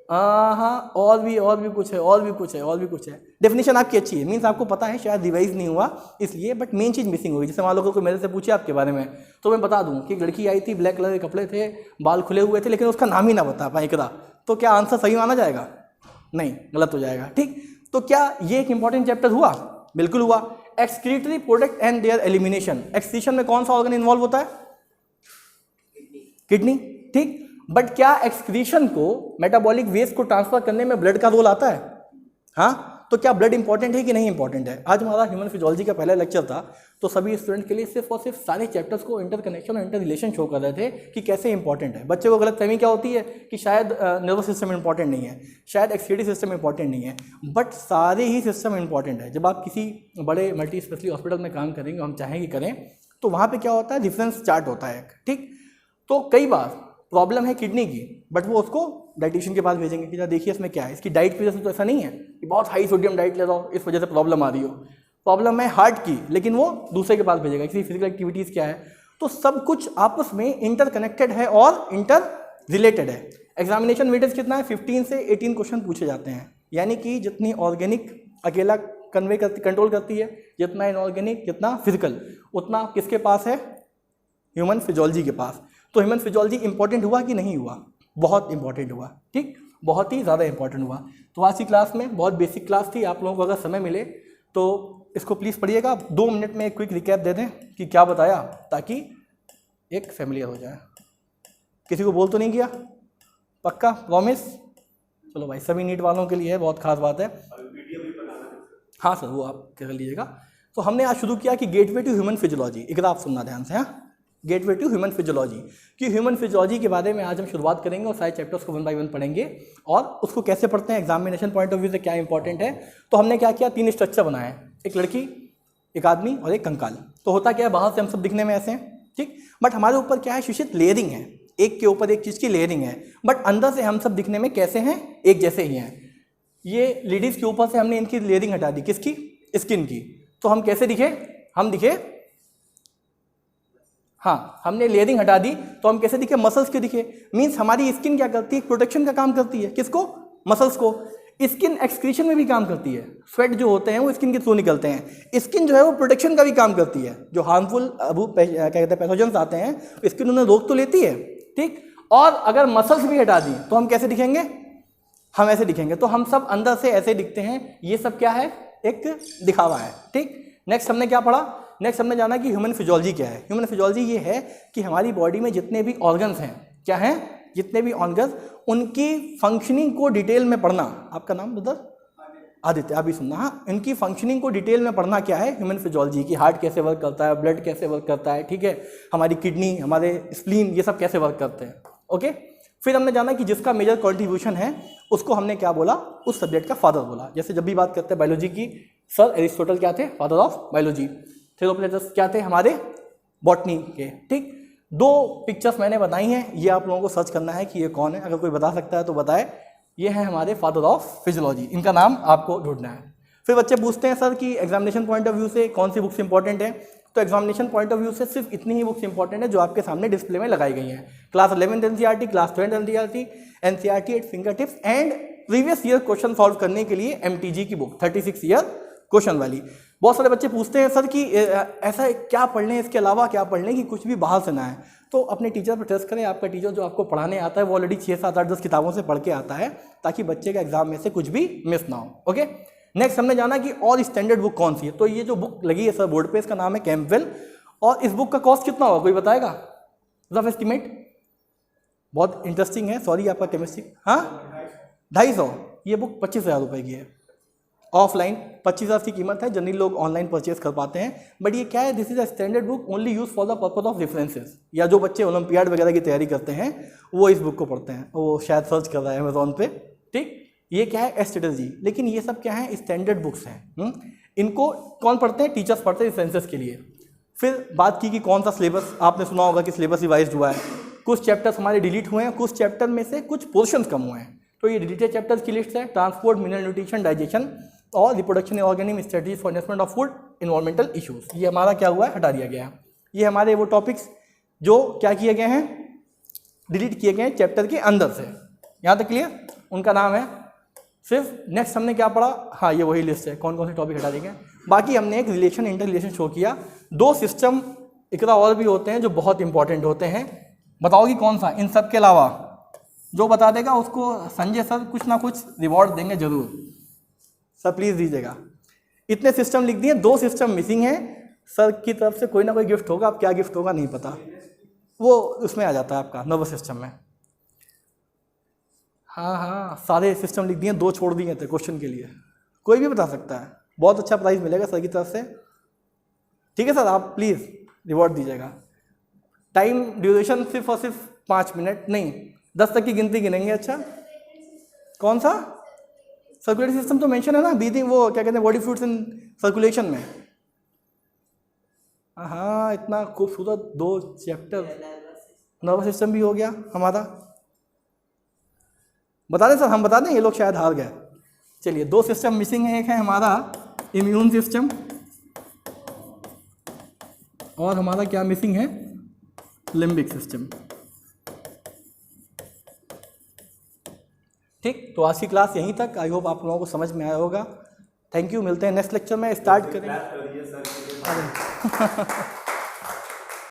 हाँ और भी कुछ है। डेफिनेशन आपकी अच्छी है, मीन्स आपको पता है, शायद रिवाइज नहीं हुआ इसलिए, बट मेन चीज़ मिसिंग होगी। जैसे मान लो कोई मेरे से पूछे आपके बारे में, तो मैं बता दूं कि एक लड़की आई थी, ब्लैक कलर के कपड़े थे, बाल खुले हुए थे, लेकिन उसका नाम ही ना बता पाए इकरा, तो क्या आंसर सही माना जाएगा? नहीं, गलत हो जाएगा। ठीक, तो क्या ये एक इंपॉर्टेंट चैप्टर हुआ? बिल्कुल हुआ। Excretory product and there elimination, excretion में कौन सा ऑर्गन इन्वॉल्व होता है? किडनी। ठीक, बट क्या एक्सक्रीशन को, मेटाबॉलिक वेस्ट को ट्रांसफर करने में ब्लड का रोल आता है? हाँ, तो क्या ब्लड इंपॉर्टेंट है कि नहीं इंपॉर्टेंट है? आज हमारा ह्यूमन फिजियोलॉजी का पहला लेक्चर था, तो सभी स्टूडेंट के लिए सिर्फ और सिर्फ सारे चैप्टर्स को इंटरकनेक्शन और इंटर रिलेशन शो कर रहे थे कि कैसे इंपॉर्टेंट है। बच्चे को गलतफहमी क्या होती है कि शायद नर्वस सिस्टम इंपॉर्टेंट नहीं है, शायद एक्सक्रीटरी सिस्टम इंपॉर्टेंट नहीं है, बट सारे ही सिस्टम इंपॉर्टेंट है। जब आप किसी बड़े मल्टी स्पेशलिटी हॉस्पिटल में काम करेंगे, हम चाहेंगे करें, तो वहाँ पर क्या होता है, डिफरेंस चार्ट होता है। ठीक, तो कई बार प्रॉब्लम है किडनी की, बट वो उसको डाइटिशियन के पास भेजेंगे कि देखिए इसमें क्या है, इसकी डाइट की वजह से तो ऐसा नहीं है कि बहुत हाई सोडियम डाइट ले रहा हो इस वजह से प्रॉब्लम आ रही हो, प्रॉब्लम है हार्ट की, लेकिन वो दूसरे के पास भेजेगा। किसी फिजिकल एक्टिविटीज़ क्या है, तो सब कुछ आपस में इंटरकनेक्टेड है और इंटर रिलेटेड है। एग्जामिनेशन वेटेज कितना है? 15 से 18 क्वेश्चन पूछे जाते हैं, यानी कि जितनी ऑर्गेनिक अकेला कंट्रोल करती है, जितना इनऑर्गेनिक, जितना फिजिकल, उतना किसके पास है? ह्यूमन फिजियोलॉजी के पास। तो ह्यूमन फिजियोलॉजी इंपॉर्टेंट हुआ कि नहीं हुआ? बहुत इंपॉर्टेंट हुआ। ठीक, बहुत ही ज़्यादा इंपॉर्टेंट हुआ। तो आज की क्लास में बहुत बेसिक क्लास थी, आप लोगों को अगर समय मिले तो इसको प्लीज़ पढ़िएगा। 2 मिनट में एक क्विक रिकैप दे दें कि क्या बताया, ताकि एक फैमिलियर हो जाए। किसी को बोल तो नहीं किया? पक्का? प्रॉमिस? चलो भाई, सभी नीट वालों के लिए है, बहुत खास बात है। हाँ सर, वो आप कर लीजिएगा। तो हमने आज शुरू किया कि गेटवे टू ह्यूमन फिजियोलॉजी। एक आप सुनना ध्यान से, हाँ, गेटवे टू ह्यूमन फिजियोलॉजी, कि ह्यूमन फिजियोलॉजी के बारे में आज हम शुरुआत करेंगे और सारे चैप्टर्स को 1 बाय 1 पढ़ेंगे और उसको कैसे पढ़ते हैं, एग्जामिनेशन पॉइंट ऑफ व्यू से क्या इंपॉर्टेंट है। तो हमने क्या किया, 3 स्ट्रक्चर बनाए, एक लड़की, एक आदमी और एक कंकाल। तो होता क्या है, बाहर से हम सब दिखने में ऐसे हैं, ठीक, बट हमारे ऊपर क्या है, शिक्षित लेयरिंग है, एक के ऊपर एक चीज़ की लेयरिंग है, बट अंदर से हम सब दिखने में कैसे हैं, एक जैसे ही हैं। ये लेडीज़ के ऊपर से हमने इनकी लेयरिंग हटा दी, किसकी? स्किन की। तो हम कैसे दिखे? हम दिखे, हाँ, हमने लेयरिंग हटा दी तो हम कैसे दिखे? मसल्स के दिखे। मीन्स हमारी स्किन क्या करती है? प्रोटेक्शन का काम करती है। किसको? मसल्स को। स्किन एक्सक्रीशन में भी काम करती है, स्वेट जो होते हैं वो स्किन के थ्रू निकलते हैं। स्किन जो है वो प्रोटेक्शन का भी काम करती है, जो हार्मफुल क्या कहते हैं पैथोजेंस आते हैं स्किन उन्हें रोक तो लेती है, ठीक। और अगर मसल्स भी हटा दी तो हम कैसे दिखेंगे? हम ऐसे दिखेंगे। तो हम सब अंदर से ऐसे दिखते हैं। ये सब क्या है? एक दिखावा है, ठीक। नेक्स्ट हमने क्या पढ़ा? नेक्स्ट हमने जाना कि ह्यूमन फिजियोलॉजी क्या है। ह्यूमन फिजियोलॉजी ये है कि हमारी बॉडी में जितने भी ऑर्गन्स हैं, क्या हैं? जितने भी ऑर्गन्स, उनकी फंक्शनिंग को डिटेल में पढ़ना। आपका नाम ब्रदर? आदित्य। अभी सुनना, हाँ, इनकी फंक्शनिंग को डिटेल में पढ़ना क्या है? ह्यूमन फिजियोलॉजी की। हार्ट कैसे वर्क करता है, ब्लड कैसे वर्क करता है, ठीक है, हमारी किडनी, हमारे स्प्लीन, ये सब कैसे वर्क करते हैं, ओके। फिर हमने जाना कि जिसका मेजर कॉन्ट्रीब्यूशन है उसको हमने क्या बोला? उस सब्जेक्ट का फादर बोला। जैसे जब भी बात करते हैं बायोलॉजी की, सर एरिस्टोटल क्या थे? Father of biology. थेरोप्लेटस क्या थे? हमारे बॉटनी के, ठीक। 2 पिक्चर्स मैंने बताई हैं, ये आप लोगों को सर्च करना है कि ये कौन है। अगर कोई बता सकता है तो बताए। ये हैं हमारे फादर ऑफ फिजियोलॉजी, इनका नाम आपको ढूंढना है। फिर बच्चे पूछते हैं सर कि एग्जामिनेशन पॉइंट ऑफ व्यू से कौन सी बुक्स इंपॉर्टेंट है। तो एग्जामिनेशन पॉइंट ऑफ व्यू से सिर्फ इतनी ही बुक्स इंपॉर्टेंट है जो आपके सामने डिस्प्ले में लगाई गई हैं। Class 11 NCERT, class 12 NCERT eight finger tips and previous year question solve करने के लिए एमटीजी की बुक 36 ईयर क्वेश्चन वाली। बहुत सारे बच्चे पूछते हैं सर कि ऐसा क्या पढ़ लें, इसके अलावा क्या पढ़ लें कि कुछ भी बाहर से ना है। तो अपने टीचर पर ट्रस्ट करें। आपका टीचर जो आपको पढ़ाने आता है वो ऑलरेडी 6, 7, 8, 10 किताबों से पढ़ के आता है, ताकि बच्चे का एग्जाम में से कुछ भी मिस ना हो, ओके। नेक्स्ट हमने जाना कि और स्टैंडर्ड बुक कौन सी है। तो ये जो बुक लगी है सर बोर्ड पे, इसका नाम है कैंपबेल। और इस बुक का कॉस्ट कितना होगा, कोई बताएगा? Rough estimate. बहुत इंटरेस्टिंग है। सॉरी, आपका केमिस्ट्री, हाँ, 250। ये बुक 25,000 रुपये की है। ऑफलाइन 25,000 की कीमत है, जनरली लोग ऑनलाइन परचेज कर पाते हैं। बट ये क्या है? This is a standard book only use for the purpose of references. या जो बच्चे ओलंपियाड वगैरह की तैयारी करते हैं वो इस बुक को पढ़ते हैं। वो शायद सर्च कर रहा है अमेजोन पे, ठीक। ये क्या है? स्ट्रेटजी। लेकिन ये सब क्या है? स्टैंडर्ड बुक्स हैं। इनको कौन पढ़ते हैं? टीचर्स पढ़ते हैं रेफरेंसेस के लिए। फिर बात की कि कौन सा सिलेबस, आपने सुना होगा कि सिलेबस रिवाइज हुआ है। कुछ चैप्टर्स हमारे डिलीट हुए हैं, कुछ चैप्टर में से कुछ पोर्शंस कम हुए हैं। तो ये डिलीटेड चैप्टर्स की लिस्ट है। ट्रांसपोर्ट, मिनरल न्यूट्रिशन, डाइजेशन और reproduction organism, strategies for management of food, environmental issues. ये हमारा क्या हुआ है? हटा दिया गया है। ये हमारे वो टॉपिक्स जो क्या किए गए हैं, डिलीट किए गए हैं चैप्टर के अंदर से। यहाँ तक क्लियर? उनका नाम है सिर्फ। नेक्स्ट हमने क्या पढ़ा, हाँ ये वही लिस्ट है कौन कौन से टॉपिक हटा देंगे। बाकी हमने एक रिलेशन इंटर रिलेशन शो किया। 2 सिस्टम इकरा और भी होते हैं जो बहुत इंपॉर्टेंट होते हैं, बताओगी कौन सा? इन सब के अलावा जो बता देगा उसको संजय सर कुछ ना कुछ रिवॉर्ड देंगे जरूर, सर प्लीज़ दीजिएगा। इतने सिस्टम लिख दिए, 2 सिस्टम मिसिंग हैं, सर की तरफ से कोई ना कोई गिफ्ट होगा, अब क्या गिफ्ट होगा नहीं पता, वो उसमें आ जाता है आपका नर्वस सिस्टम में। हाँ सारे सिस्टम लिख दिए, 2 छोड़ दिए थे क्वेश्चन के लिए, कोई भी बता सकता है। बहुत अच्छा प्राइज़ मिलेगा सर की तरफ से, ठीक है सर, आप प्लीज़ रिवॉर्ड दीजिएगा। टाइम ड्यूरेशन सिर्फ और सिर्फ 5 मिनट नहीं, 10 तक की गिनती गिनेंगे। अच्छा कौन सा? सर्कुलेटरी सिस्टम तो मेंशन है ना, ब्रीदिंग, वो क्या कहते हैं, बॉडी फ्लूइड्स इन सर्कुलेशन में। हाँ इतना खूबसूरत 2 चैप्टर, नर्वस सिस्टम भी हो गया हमारा। बता दें सर, हम बता दें, ये लोग शायद हार गए। चलिए 2 सिस्टम मिसिंग है, एक है हमारा इम्यून सिस्टम और हमारा क्या मिसिंग है, लिम्बिक सिस्टम। ठीक, तो आज की क्लास यहीं तक। आई होप आप लोगों को समझ में आया होगा। थैंक यू, मिलते हैं नेक्स्ट लेक्चर में, स्टार्ट करेंगे।